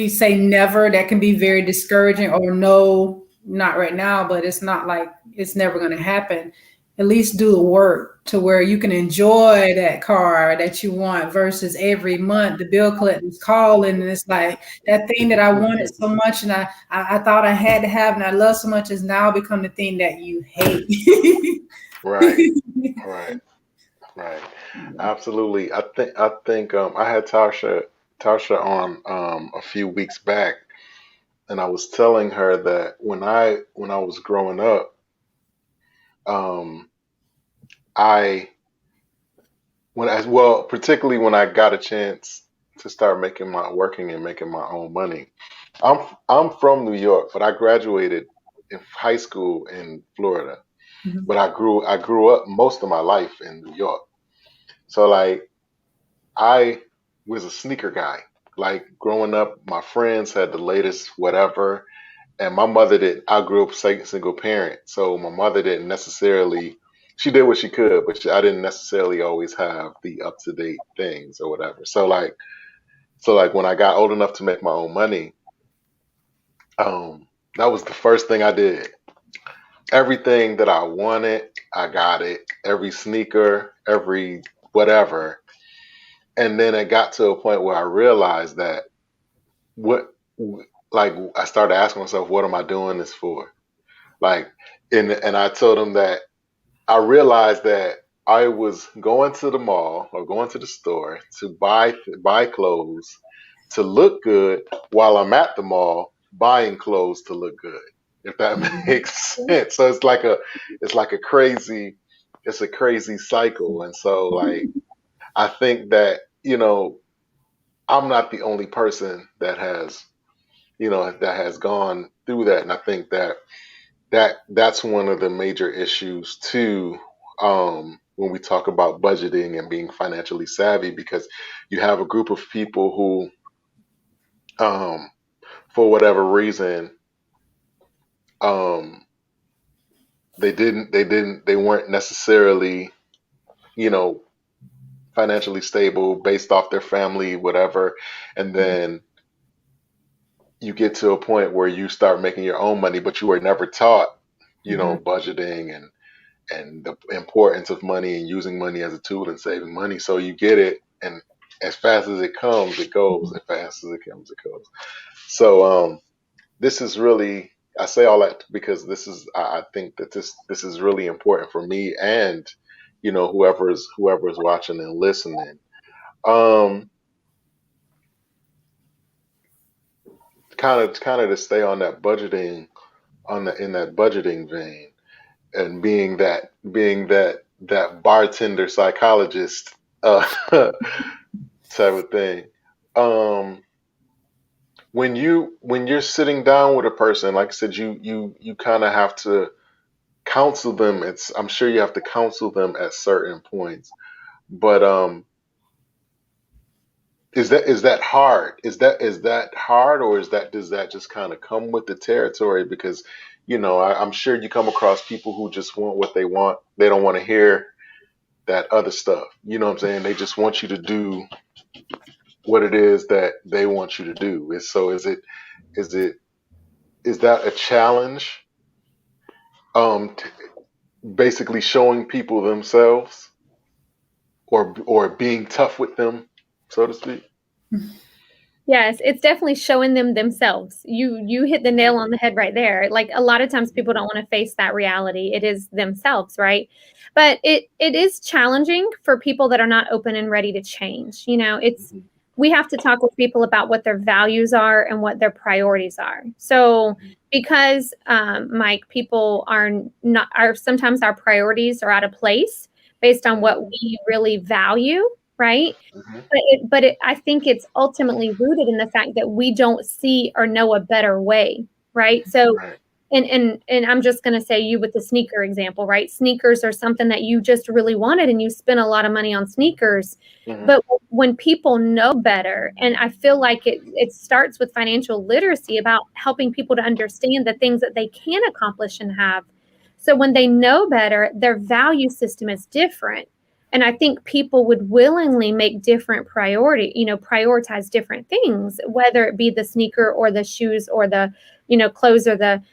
say never, that can be very discouraging, or no, not right now, but it's not like it's never going to happen. At least do the work to where you can enjoy that car that you want, versus every month the bill collector's calling and it's like that thing that I wanted so much and I thought I had to have and I love so much has now become the thing that you hate. Right. Right. Absolutely. I think I had Tasha on a few weeks back, and I was telling her that when I was growing up, um, I when as well, particularly when I got a chance to start working and making my own money. I'm from New York, but I graduated in high school in Florida. Mhm. But I grew up most of my life in New York. So like I was a sneaker guy. Like growing up, my friends had the latest whatever, and my mother did. I grew up single parent, so my mother didn't necessarily. She did what she could, but I didn't necessarily always have the up to date things or whatever. So like when I got old enough to make my own money, that was the first thing I did. Everything that I wanted, I got it. Every sneaker, every whatever. And then it got to a point where I realized that what like I started asking myself, what am I doing this for? Like, and I told him that I realized that I was going to the mall or going to the store to buy clothes to look good while I'm at the mall buying clothes to look good. If that makes sense. So it's a crazy cycle. And so like I think that, I'm not the only person that has gone through that. And I think that's one of the major issues too, when we talk about budgeting and being financially savvy, because you have a group of people who, for whatever reason, um, they weren't necessarily, you know, financially stable based off their family, whatever, and then you get to a point where you start making your own money, but you were never taught, Mhm. budgeting and the importance of money and using money as a tool and saving money. So you get it, and as fast as it comes, it goes. As fast as it comes, it goes. So this is really, I say all that because I think that this is really important for me and whoever's watching and listening. Um, kind of to stay on that budgeting in that budgeting vein, and being that bartender psychologist type of thing. Um, when you're sitting down with a person, like I said, you kind of have to counsel them. I'm sure you have to counsel them at certain points, but is that hard? Is that hard, or does that just kind of come with the territory? Because I'm sure you come across people who just want what they want. They don't want to hear that other stuff. You know what I'm saying? They just want you to do what it is that they want you to do. Is it is that a challenge? T Basically showing people themselves, or being tough with them, so to speak. Yes, it's definitely showing them themselves. You hit the nail on the head right there. Like a lot of times people don't want to face that reality. It is themselves, right? But it is challenging for people that are not open and ready to change. It's we have to talk with people about what their values are and what their priorities are. So because Mike, people are sometimes our priorities are out of place based on what we really value, right? I think it's ultimately rooted in the fact that we don't see or know a better way, right? So, Right. and I'm just going to say you with the sneaker example, right? Sneakers are something that you just really wanted and you spent a lot of money on sneakers. Mhm. But when people know better, and I feel like it starts with financial literacy about helping people to understand the things that they can accomplish and have. So when they know better, their value system is different. And I think people would willingly make different prioritize different things, whether it be the sneaker or the shoes or the, clothes or the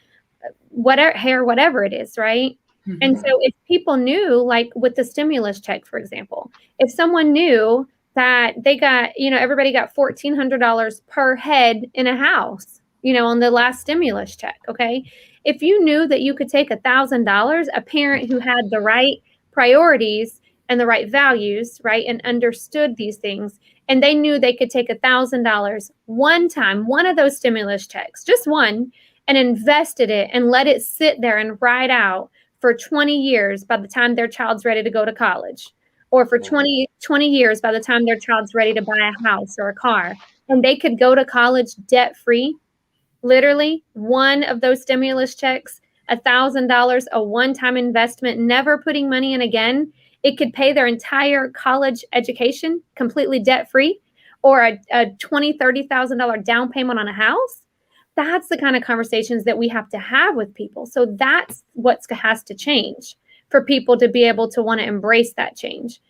whatever hair, whatever it is, right? And so if people knew, like with the stimulus check, for example, if someone knew that they got, everybody got $1,400 per head in a house, on the last stimulus check, okay? If you knew that you could take $1,000, a parent who had the right priorities and the right values, right, and understood these things, and they knew they could take $1,000 one time, one of those stimulus checks, just one, and invested it and let it sit there and ride out for 20 years by the time their child's ready to go to college, or for 20 years by the time their child's ready to buy a house or a car, and they could go to college debt free. Literally, one of those stimulus checks, $1,000, a one-time investment, never putting money in again. It could pay their entire college education completely debt-free, or a $20,000, $30,000 down payment on a house. That's the kind of conversations that we have to have with people. So that's what has to change for people to be able to want to embrace that change.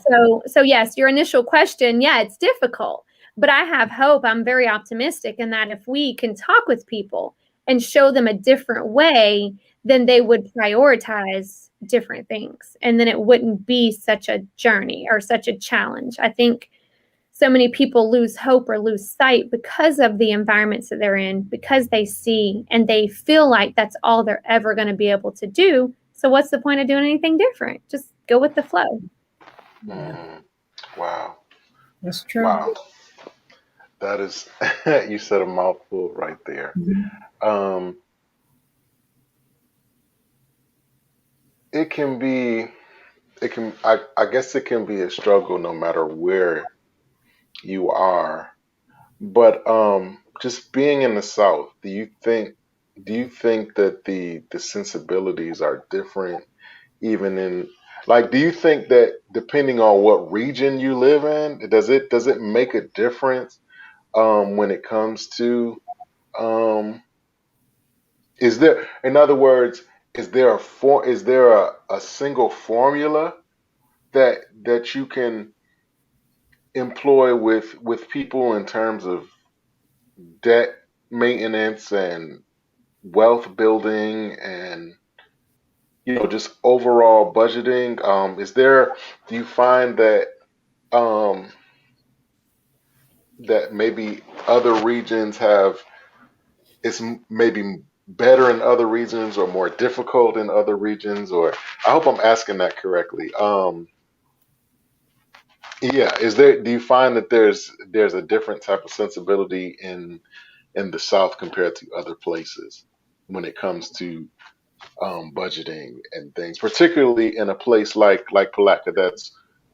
So yes, your initial question, yeah, it's difficult. But I have hope. I'm very optimistic in that if we can talk with people and show them a different way, then they would prioritize different things. And then it wouldn't be such a journey or such a challenge. I think so many people lose hope or lose sight because of the environments that they're in, because they see and they feel like that's all they're ever going to be able to do. So what's the point of doing anything different? Just go with the flow. Wow. That's true. Wow. That is, you said a mouthful right there. Um, it can be, I guess it can be a struggle no matter where you are. But just being in the South, do you think that the sensibilities are different even in, like, do you think that depending on what region you live in, does it make a difference when it comes to um is there, in other words, is there a single formula that you can employ with people in terms of debt maintenance and wealth building and just overall budgeting? Do you find um that maybe other regions have, maybe better in other regions or more difficult in other regions? Or I hope I'm asking that correctly. Yeah, do you find that there's a different type of sensibility in the South compared to other places when it comes to budgeting and things, particularly in a place like Palatka,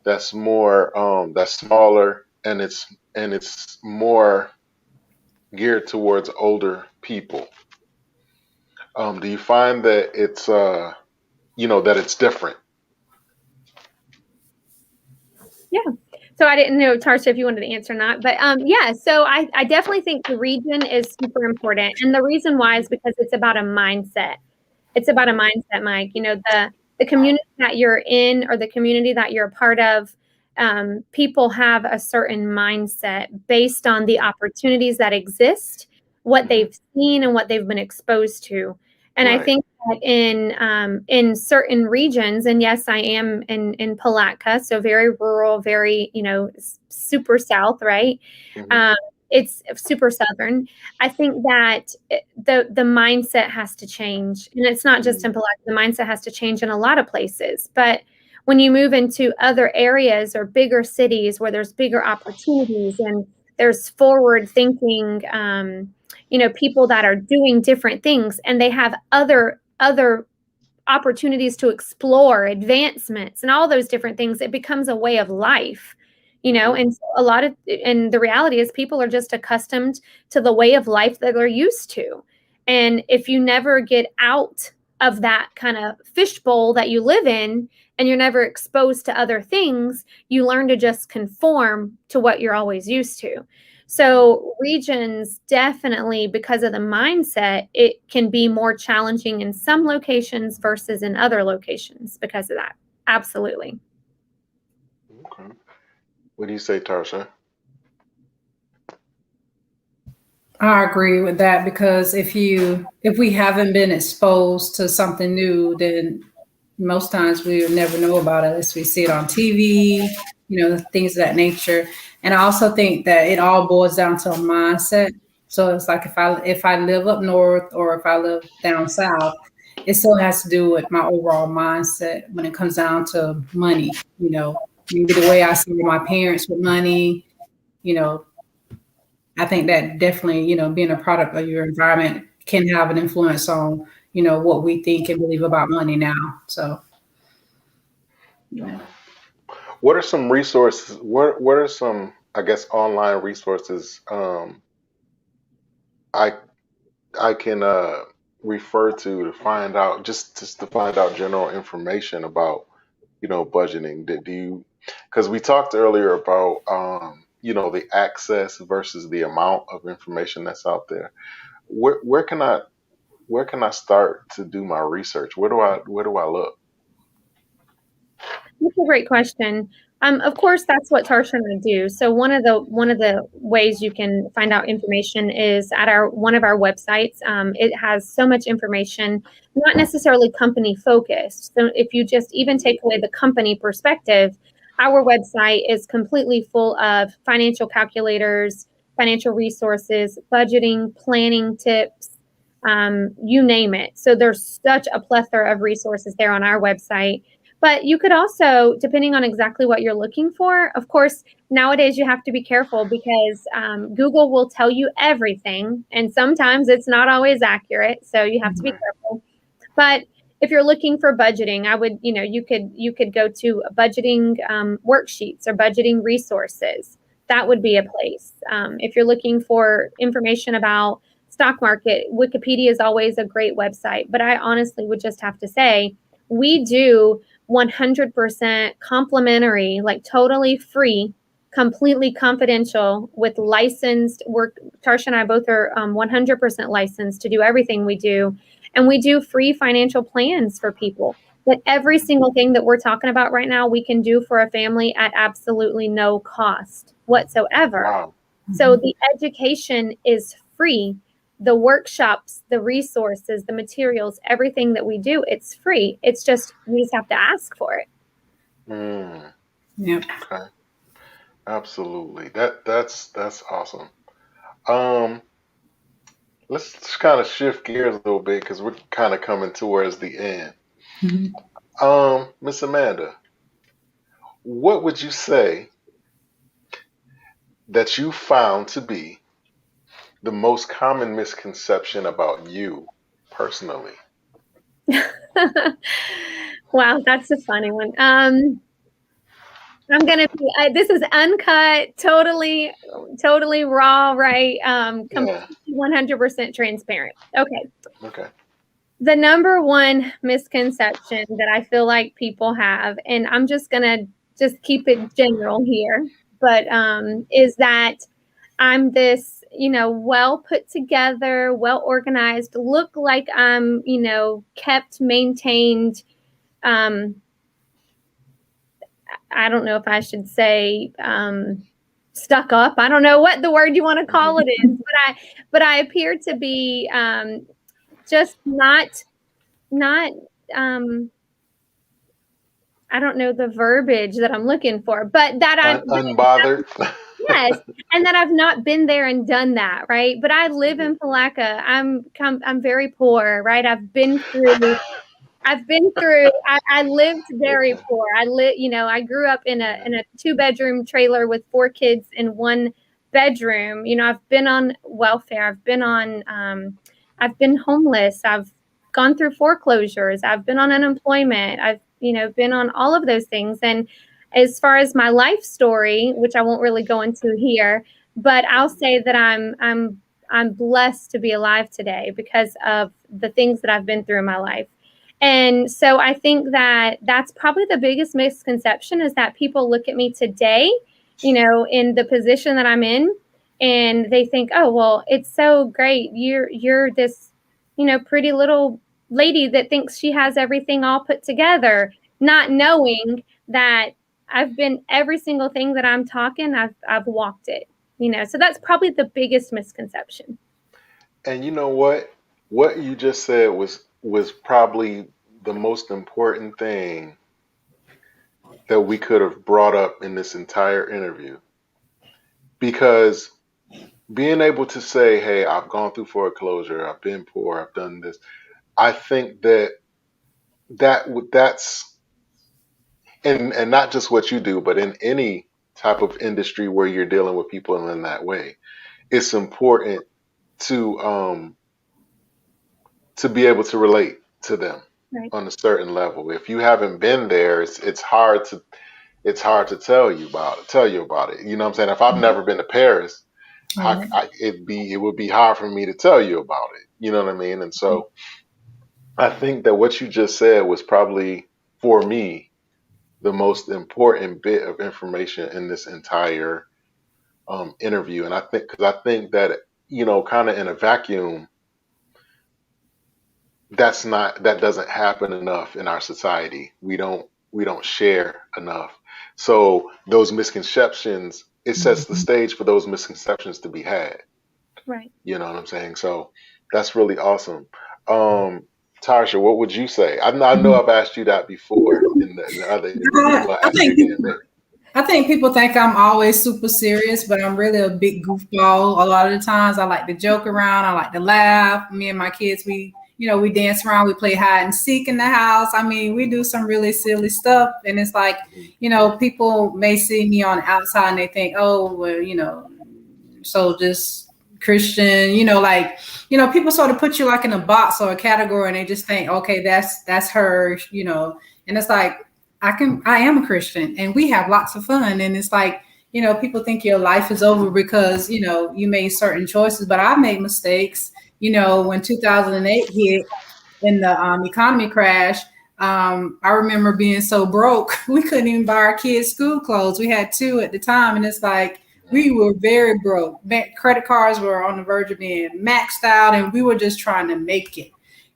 that's more that's smaller, and it's more geared towards older people. Do you find that it's different? Yeah. So I didn't know, Tarsha, if you wanted to answer or not, but yeah. So I definitely think the region is super important, and the reason why is because it's about a mindset. It's about a mindset, Mike. The community that you're in or the community that you're a part of, people have a certain mindset based on the opportunities that exist, what they've seen, and what they've been exposed to. And I Right. think that in certain regions, and yes, I am in Palatka, so very rural, very super south, right? Mhm. It's super southern. I think that the mindset has to change, and it's not just in Palatka. The mindset has to change in a lot of places. But When you move into other areas or bigger cities where there's bigger opportunities and there's forward thinking, people that are doing different things and they have other opportunities to explore, advancements, and all those different things, it becomes a way of life, and so and the reality is people are just accustomed to the way of life that they're used to. And if you never get out of that kind of fishbowl that you live in and you're never exposed to other things, you learn to just conform to what you're always used to. So regions definitely, because of the mindset, it can be more challenging in some locations versus in other locations because of that. Absolutely. Okay. What do you say, Tarsha? I agree with that because if we haven't been exposed to something new, then most times we will never know about it unless we see it on TV, things of that nature. And I also think that it all boils down to a mindset. So it's like if I live up north or if I live down south, it still has to do with my overall mindset when it comes down to money. Maybe the way I see my parents with money, I think that definitely, being a product of your environment can have an influence on, what we think and believe about money now. So, yeah. What are some resources? What are some, I guess, online resources I I can refer to find out just to find out general information about budgeting? Do you, because we talked earlier about the access versus the amount of information that's out there. Where can I start to do my research? Where do I look? That's a great question. Of course, that's what Tarsha and I do. So one of the ways you can find out information is at one of our websites. It has so much information, not necessarily company focused. So if you just even take away the company perspective, our website is completely full of financial calculators, financial resources, budgeting, planning tips, you name it. So there's such a plethora of resources there on our website. But you could also, depending on exactly what you're looking for, of course, nowadays you have to be careful because Google will tell you everything, and sometimes it's not always accurate. So you have to be careful. But if you're looking for budgeting, I would, you could go to budgeting worksheets or budgeting resources. That would be a place. If you're looking for information about stock market, Wikipedia is always a great website. But I honestly would just have to say, we do 100% complimentary, like totally free, completely confidential with licensed work. Tarsha and I both are 100% licensed to do everything we do. And we do free financial plans for people. But every single thing that we're talking about right now, we can do for a family at absolutely no cost whatsoever. Wow. So the education is free. The workshops, the resources, the materials, everything that we do, it's free. It's just, we just have to ask for it. Yep. Okay. Absolutely. That's awesome. Um, let's just kind of shift gears a little bit because we're kind of coming towards the end. Miss Amanda, what would you say that you found to be the most common misconception about you personally? Wow, that's a funny one. I'm gonna be. This is uncut, totally raw, right? Completely 100% transparent. Okay. Okay. The number one misconception that I feel like people have, and I'm just gonna just keep it general here, but is that I'm this, well put together, well organized, look like I'm, kept, maintained. I don't know if I should say stuck up. I don't know what the word you want to call it is, but I appear to be just not I don't know the verbiage that I'm looking for, but that unbothered. Yes, and that I've not been there and done that, right? But I live in Palaca. I'm very poor, right? I've been through I've been through. I lived very poor. I grew up in a 2-bedroom trailer with 4 kids in one bedroom. I've been on welfare. I've been homeless. I've gone through foreclosures. I've been on unemployment. I've been on all of those things. And as far as my life story, which I won't really go into here, but I'll say that I'm blessed to be alive today because of the things that I've been through in my life. And so I think that that's probably the biggest misconception, is that people look at me today, in the position that I'm in, and they think, oh, well, it's so great. You're this, pretty little lady that thinks she has everything all put together, not knowing that I've been every single thing that I'm talking, I've walked it, so that's probably the biggest misconception. And you know what? What you just said was probably the most important thing that we could have brought up in this entire interview. Because being able to say, "Hey, I've gone through foreclosure, I've been poor, I've done this," I think that's and not just what you do, but in any type of industry where you're dealing with people in that way, it's important to be able to relate to them Right. on a certain level. If you haven't been there, it's hard to tell you about it. You know what I'm saying? If I've never been to Paris, it would be hard for me to tell you about it. You know what I mean? And so I think that what you just said was probably, for me, the most important bit of information in this entire interview. And because I think that, kind of in a vacuum, that doesn't happen enough in our society. We don't share enough. So those misconceptions, it sets the stage for those misconceptions to be had. Right. You know what I'm saying? So that's really awesome. Tarsha, what would you say? I know I've asked you that before in the other interview. I'm gonna I ask you think again, man. I think people think I'm always super serious, but I'm really a big goofball. A lot of the times I like to joke around. I like to laugh. Me and my kids, we dance around. We play hide and seek in the house. I mean, we do some really silly stuff. And it's like, people may see me on the outside and they think, oh, well, so just Christian, people sort of put you like in a box or a category and they just think, okay, that's her, and it's like, I am a Christian and we have lots of fun. And it's like, people think your life is over because, you made certain choices, but I made mistakes. When 2008 hit and the economy crash, I remember being so broke, we couldn't even buy our kids school clothes. We had 2 at the time. And it's like, we were very broke. Credit cards were on the verge of being maxed out and we were just trying to make it.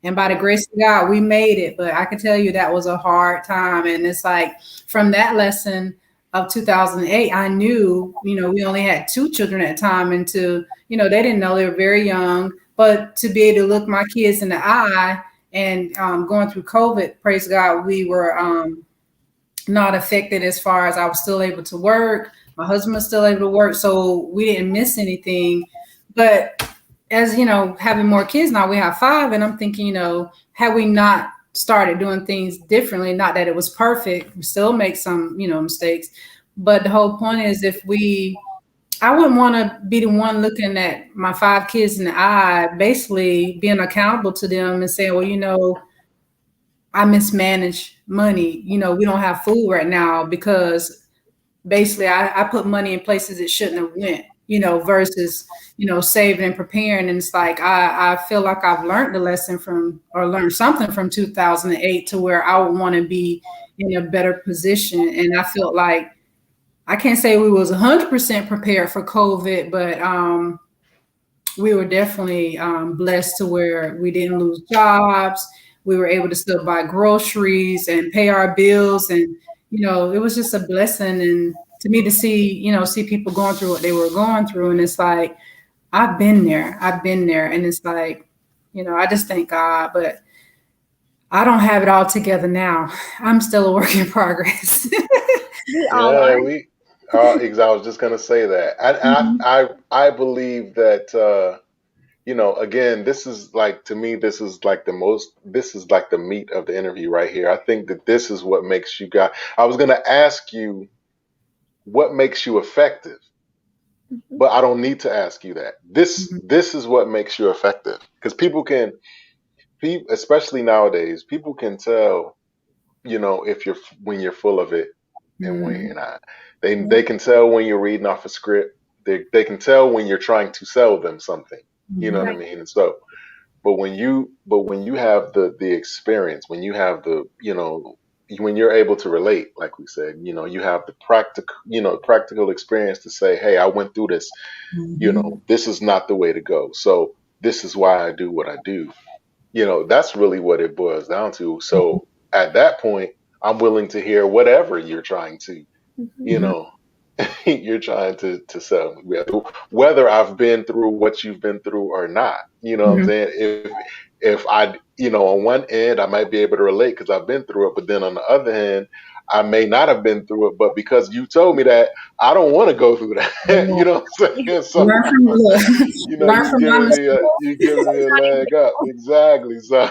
And by the grace of God, we made it. But I can tell you that was a hard time. And it's like from that lesson of 2008, I knew, we only had 2 children at the time. And they didn't know, they were very young. But to be able to look my kids in the eye and going through COVID, praise God, we were not affected as far as I was still able to work. My husband was still able to work. So we didn't miss anything. But as having more kids now, we have 5, and I'm thinking, had we not started doing things differently, not that it was perfect, we still make some, mistakes. But the whole point is I wouldn't want to be the one looking at my 5 kids in the eye, basically being accountable to them and saying, well, I mismanaged money. We don't have food right now because basically I put money in places it shouldn't have went. Versus, saving and preparing. And it's like, I feel like I've learned the lesson learned something from 2008 to where I would want to be in a better position. And I felt like, I can't say we was 100% prepared for COVID, but we were definitely blessed to where we didn't lose jobs. We were able to still buy groceries and pay our bills. And, it was just a blessing. And to me to see people going through what they were going through. And it's like, I've been there. And it's like, I just thank God, but I don't have it all together now. I'm still a work in progress. We all are. I was just gonna say that. I believe that again, this is like, to me, this is like the meat of the interview right here. I think that this is what makes you guys. I was going to ask you what makes you effective, but I don't need to ask you that. This is what makes you effective, because especially nowadays, people can tell, if when you're full of it and when you're not. They can tell when you're reading off a script. They can tell when you're trying to sell them something. You know what I mean? And so, but when you have the experience, when you have when you're able to relate, like we said, you have the practical experience to say, hey, I went through this. This is not the way to go. So this is why I do what I do. That's really what it boils down to. So at that point, I'm willing to hear whatever you're trying to, you're trying to sell me, whether I've been through what you've been through or not. You know what I'm saying? If I, on one end, I might be able to relate because I've been through it, but then on the other hand, I may not have been through it, but because you told me that, I don't want to go through that. You know what I'm saying? So, you giving me a leg up. Exactly. So,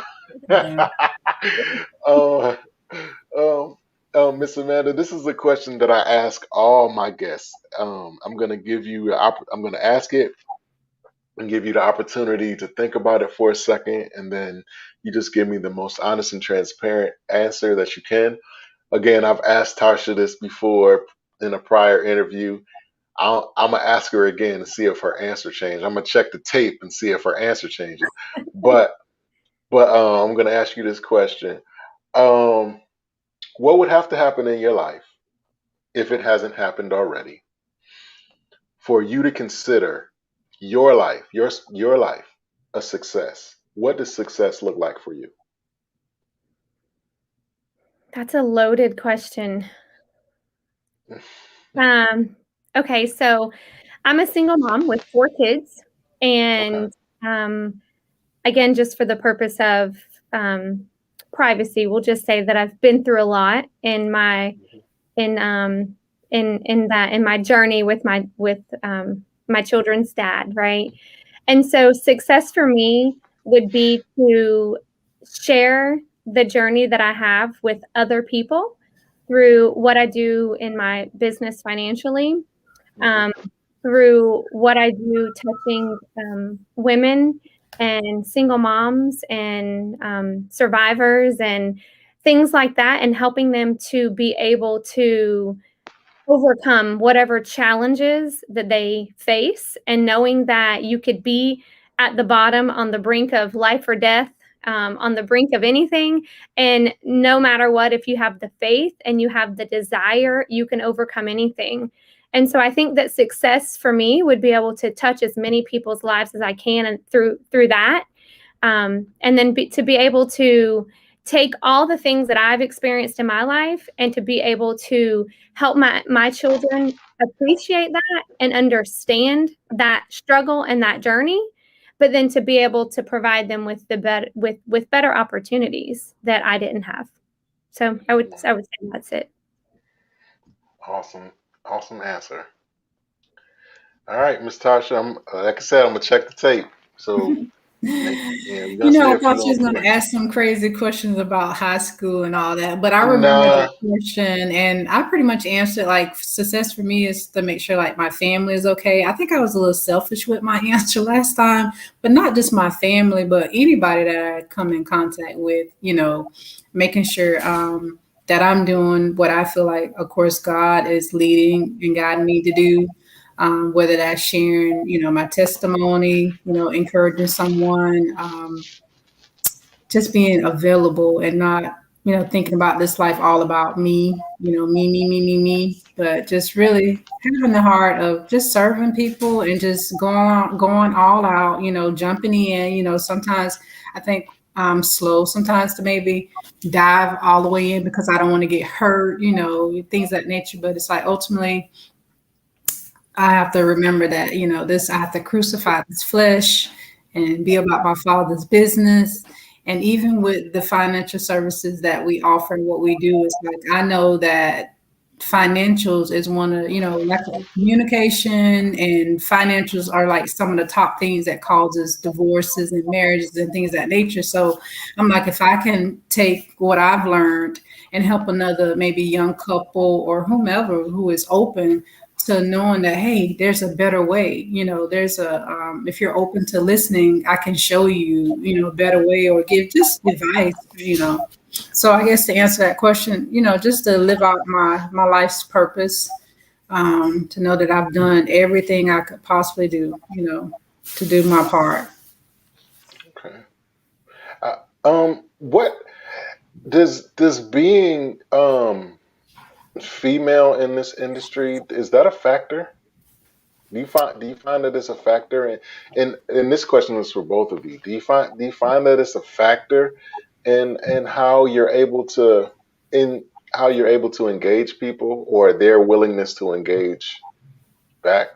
uh, Miss Amanda, this is a question that I ask all my guests. I'm going to I'm going to ask it and give you the opportunity to think about it for a second, and then you just give me the most honest and transparent answer that you can. Again, I've asked Tarsha this before in a prior interview. I'm gonna ask her again to see if her answer changed. I'm gonna check the tape and see if her answer changes. But I'm gonna ask you this question. Um, what would have to happen in your life, if it hasn't happened already, for you to consider your life, your life, a success? What does success look like for you? That's a loaded question. Okay, so I'm a single mom with 4 kids, and again, just for the purpose of privacy, we'll just say that I've been through a lot in my journey with my children's dad, right? And so success for me would be to share the journey that I have with other people through what I do in my business financially, through what I do touching women and single moms and survivors and things like that, and helping them to be able to overcome whatever challenges that they face, and knowing that you could be at the bottom on the brink of life or death, on the brink of anything. And no matter what, if you have the faith and you have the desire, you can overcome anything. And so I think that success for me would be able to touch as many people's lives as I can, and through that. And then to be able to take all the things that I've experienced in my life and to be able to help my children appreciate that and understand that struggle and that journey, but then to be able to provide them with with better opportunities that I didn't have. So I would say that's it. Awesome answer. All right, Miss Tasha. Like I said, I'm gonna check the tape. So we're gonna see I if you thought you was don't. going to ask some crazy questions about high school and all that, but I remember that question, and I pretty much answered like success for me is to make sure like my family is okay. I think I was a little selfish with my answer last time, but not just my family, but anybody that I come in contact with. Making sure that I'm doing what I feel like, of course, God is leading and guiding me to do. Whether that's sharing, my testimony, encouraging someone, just being available and not, thinking about this life all about me, me, but just really having the heart of just serving people and just going all out, jumping in. Sometimes I think I'm slow sometimes to maybe dive all the way in because I don't want to get hurt, things of that nature. But it's like ultimately, I have to remember that, I have to crucify this flesh and be about my Father's business. And even with the financial services that we offer and what we do, is like, I know that financials is one of, like communication and financials are like some of the top things that causes divorces and marriages and things of that nature. So I'm like, if I can take what I've learned and help another maybe young couple or whomever who is open to knowing that, hey, there's a better way, there's if you're open to listening, I can show you, a better way or give just advice. So I guess to answer that question, just to live out my life's purpose, to know that I've done everything I could possibly do, to do my part. Okay. What does being female in this industry, is that a factor? Do you find that it's a factor? And this question is for both of you. Do you find that it's a factor in how you're able to in how you're able to engage people or their willingness to engage back?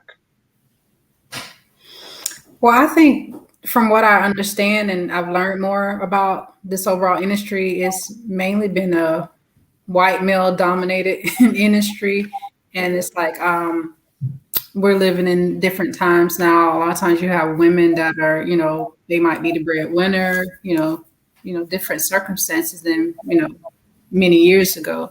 Well, I think from what I understand and I've learned more about this overall industry, it's mainly been a white male dominated industry. And it's like, we're living in different times now. A lot of times you have women that are, they might be the breadwinner, different circumstances than, many years ago.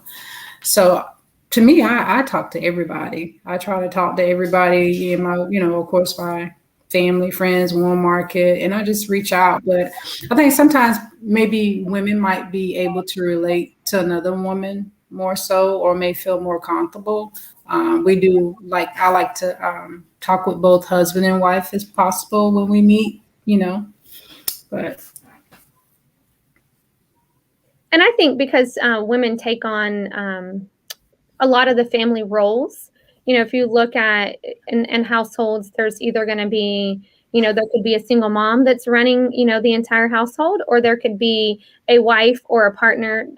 So to me, I talk to everybody. I try to talk to everybody in my, of course, my family, friends, warm market, and I just reach out. But I think sometimes maybe women might be able to relate to another woman more so, or may feel more comfortable. We do I like to talk with both husband and wife as possible when we meet, but And I think because women take on a lot of the family roles, if you look at in households, there's either going to be, there could be a single mom that's running, the entire household, or there could be a wife or a partner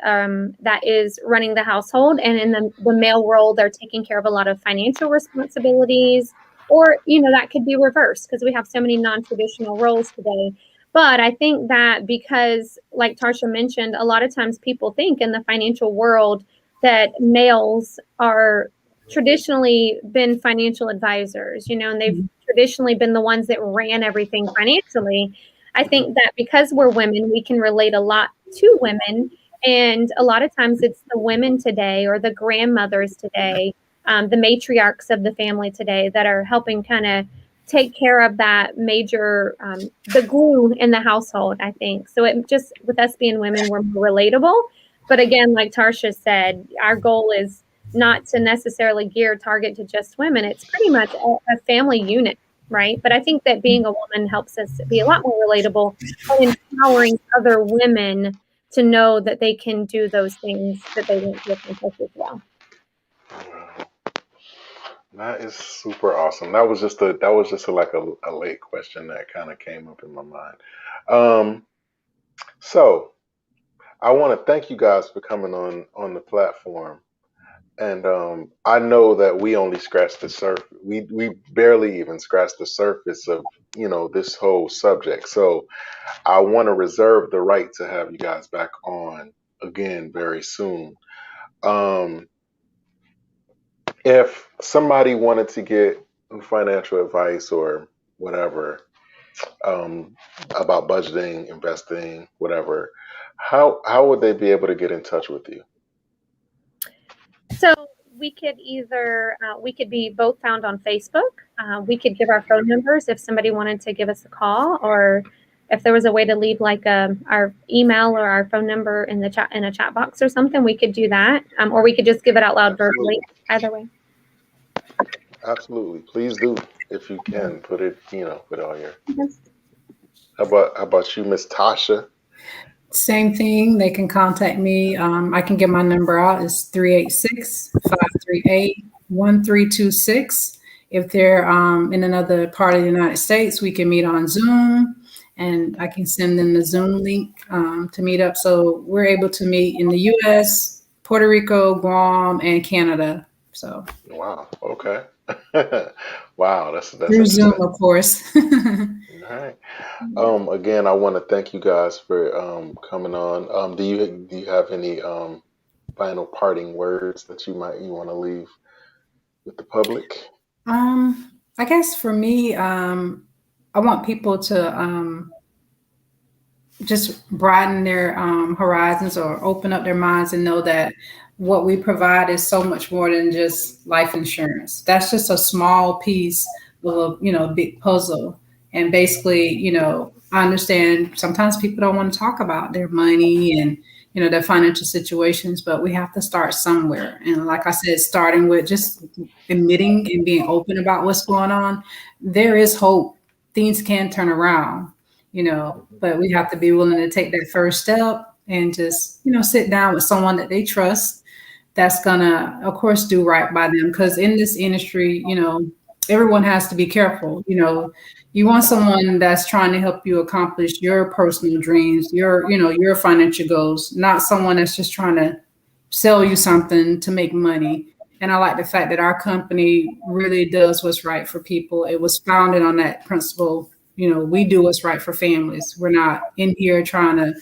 that is running the household. And in the male role, they're taking care of a lot of financial responsibilities, or, that could be reversed because we have so many non-traditional roles today. But I think that because, like Tarsha mentioned, a lot of times people think in the financial world that males are traditionally been financial advisors, and they've traditionally been the ones that ran everything financially. I think that because we're women, we can relate a lot to women. And a lot of times it's the women today or the grandmothers today, the matriarchs of the family today that are helping kind of take care of that major, the glue in the household, I think. So it just, with us being women, we're more relatable. But again, like Tarsha said, our goal is not to necessarily gear target to just women. It's pretty much a family unit, right? But I think that being a woman helps us be a lot more relatable and empowering other women to know that they can do those things that they want to accomplish as well. That is super awesome. That was just like a late question that kind of came up in my mind. Um, so I want to thank you guys for coming on the platform. And I know that we only scratched the surface. We barely even scratched the surface of this whole subject. So I want to reserve the right to have you guys back on again very soon. Um, if somebody wanted to get financial advice or whatever, about budgeting, investing, whatever, how would they be able to get in touch with you? So we could be both found on Facebook. We could give our phone numbers if somebody wanted to give us a call, or if there was a way to leave like our email or our phone number in the chat, in a chat box or something, we could do that. Or we could just give it out loud verbally. Either way. Absolutely. Please do if you can put it, put all your. Yes. How about you, Miss Tasha? same thing. They can contact me. I can give my number out. It's 386-538-1326. If they're in another part of the United States, we can meet on Zoom, and I can send them the Zoom link to meet up. So we're able to meet in the U.S., Puerto Rico, Guam, and Canada. So Wow. Okay. Wow. That's through Zoom, interesting. of course. All right. Again, I want to thank you guys for coming on. Do you have any final parting words that you want to leave with the public? I guess for me, I want people to just broaden their horizons or open up their minds and know that what we provide is so much more than just life insurance. That's just a small piece of a big puzzle. And basically, I understand sometimes people don't want to talk about their money and their financial situations, but we have to start somewhere. And like I said, starting with just admitting and being open about what's going on, there is hope. Things can turn around, but we have to be willing to take that first step and just, sit down with someone that they trust that's gonna, of course, do right by them. Because in this industry, everyone has to be careful. You want someone that's trying to help you accomplish your personal dreams, your financial goals, not someone that's just trying to sell you something to make money. And I like the fact that our company really does what's right for people. It was founded on that principle. We do what's right for families. We're not in here trying to,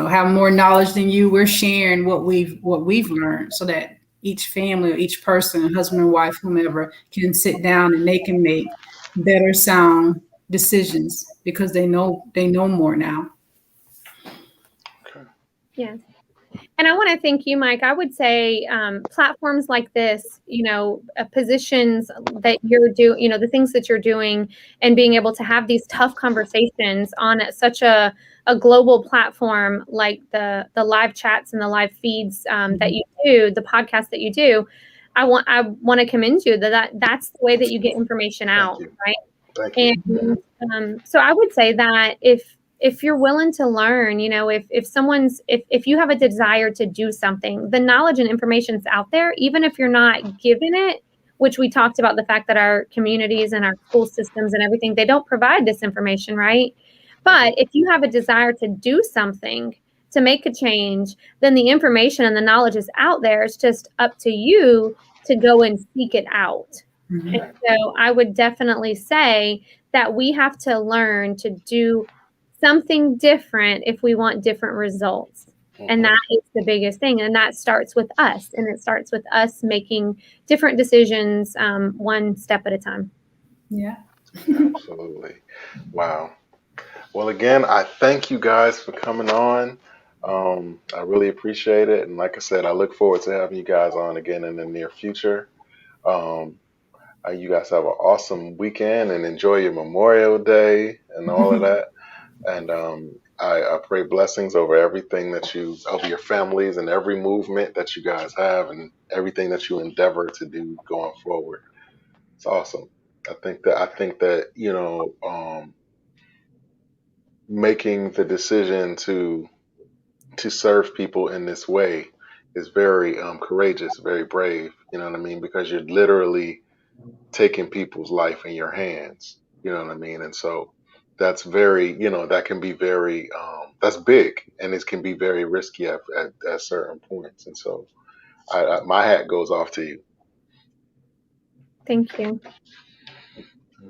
have more knowledge than you. We're sharing what we've learned so that each family or each person, husband and wife, whomever, can sit down and they can make better sound decisions because they know more now. Okay. Yeah. And I want to thank you, Mike. I would say platforms like this, positions that you're doing, the things that you're doing and being able to have these tough conversations on such a global platform like the live chats and the live feeds that you do, the podcast that you do. I want to commend you that's the way that you get information out, right? Thank you. And so I would say that if you're willing to learn, if you have a desire to do something, the knowledge and information's out there, even if you're not given it, which we talked about the fact that our communities and our school systems and everything, they don't provide this information, right? But if you have a desire to do something, to make a change, then the information and the knowledge is out there. It's just up to you to go and seek it out. Mm-hmm. And so I would definitely say that we have to learn to do something different if we want different results. Mm-hmm. And that is the biggest thing. And that starts with us. And it starts with us making different decisions one step at a time. Yeah. Absolutely. Wow. Well, again, I thank you guys for coming on. I really appreciate it. And like I said, I look forward to having you guys on again in the near future. You guys have an awesome weekend and enjoy your Memorial Day and all of that. And I pray blessings over everything over your families and every movement that you guys have and everything that you endeavor to do going forward. It's awesome. I think that making the decision to serve people in this way is very courageous, very brave. You know what I mean? Because you're literally taking people's life in your hands. You know what I mean? And so that's very, that can be very, that's big, and it can be very risky at certain points. And so my hat goes off to you. Thank you.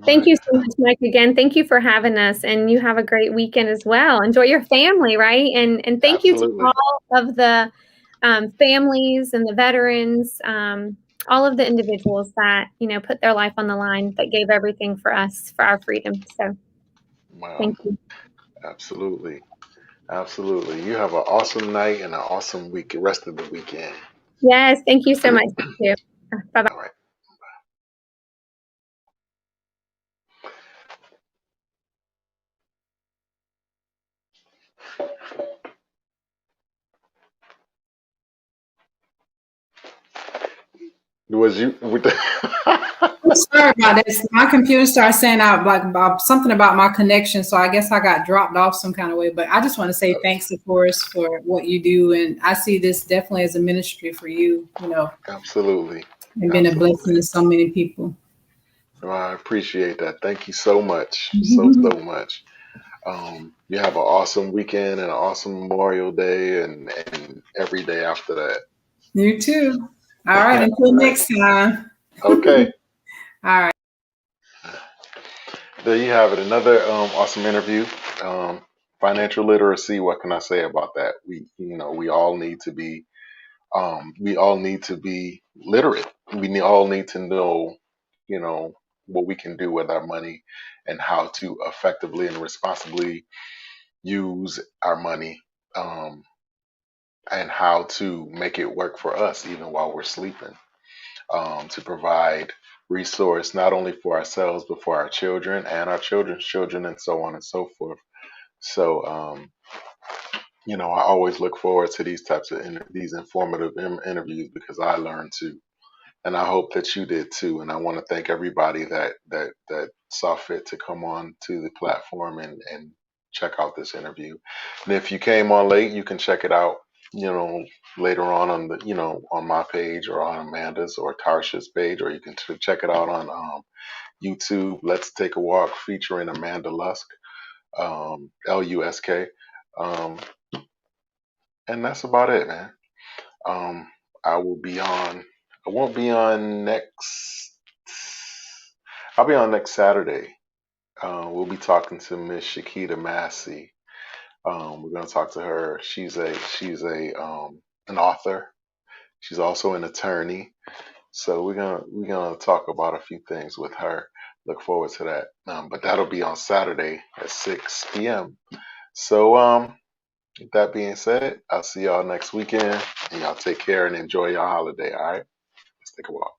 Thank you so much, Mike, again. Thank you for having us, and you have a great weekend as well. Enjoy your family, right? And thank Absolutely. you to all of the families and the veterans, all of the individuals that, put their life on the line, that gave everything for us, for our freedom. So Thank you. Absolutely. Absolutely. You have an awesome night and an awesome rest of the weekend. Yes. Thank you so much. Bye-bye. All right. Was you with the I'm sorry about this. My computer started saying about something about my connection, so I guess I got dropped off some kind of way. But I just want to say thanks, of course, for what you do, and I see this definitely as a ministry for you. Absolutely. And been a blessing to so many people. Well, I appreciate that. Thank you so much, so much. You have an awesome weekend and an awesome Memorial Day and every day after that. You too. All right. Until next time. Okay. All right. There you have it. Another awesome interview. Financial literacy, what can I say about that? We all need to be literate. All need to know, you know, what we can do with our money and how to effectively and responsibly use our money, um, and how to make it work for us even while we're sleeping, to provide resource not only for ourselves but for our children and our children's children and so on and so forth. So, I always look forward to these types of these informative interviews because I learn too, and I hope that you did too. And I want to thank everybody that saw fit to come on to the platform and check out this interview. And if you came on late, you can check it out, later on the on my page or on Amanda's or Tarsha's page, or you can check it out on YouTube. Let's Take a Walk featuring Amanda Lusk, Lusk. Um, and that's about it, man. Um, I will be on. I won't be on next. I'll be on next Saturday. We'll be talking to Miss Shakita Massey. We're going to talk to her. She's an author. She's also an attorney. So we're gonna talk about a few things with her. Look forward to that. But that'll be on Saturday at 6 p.m. So with that being said, I'll see y'all next weekend, and y'all take care and enjoy your holiday. All right, let's take a walk.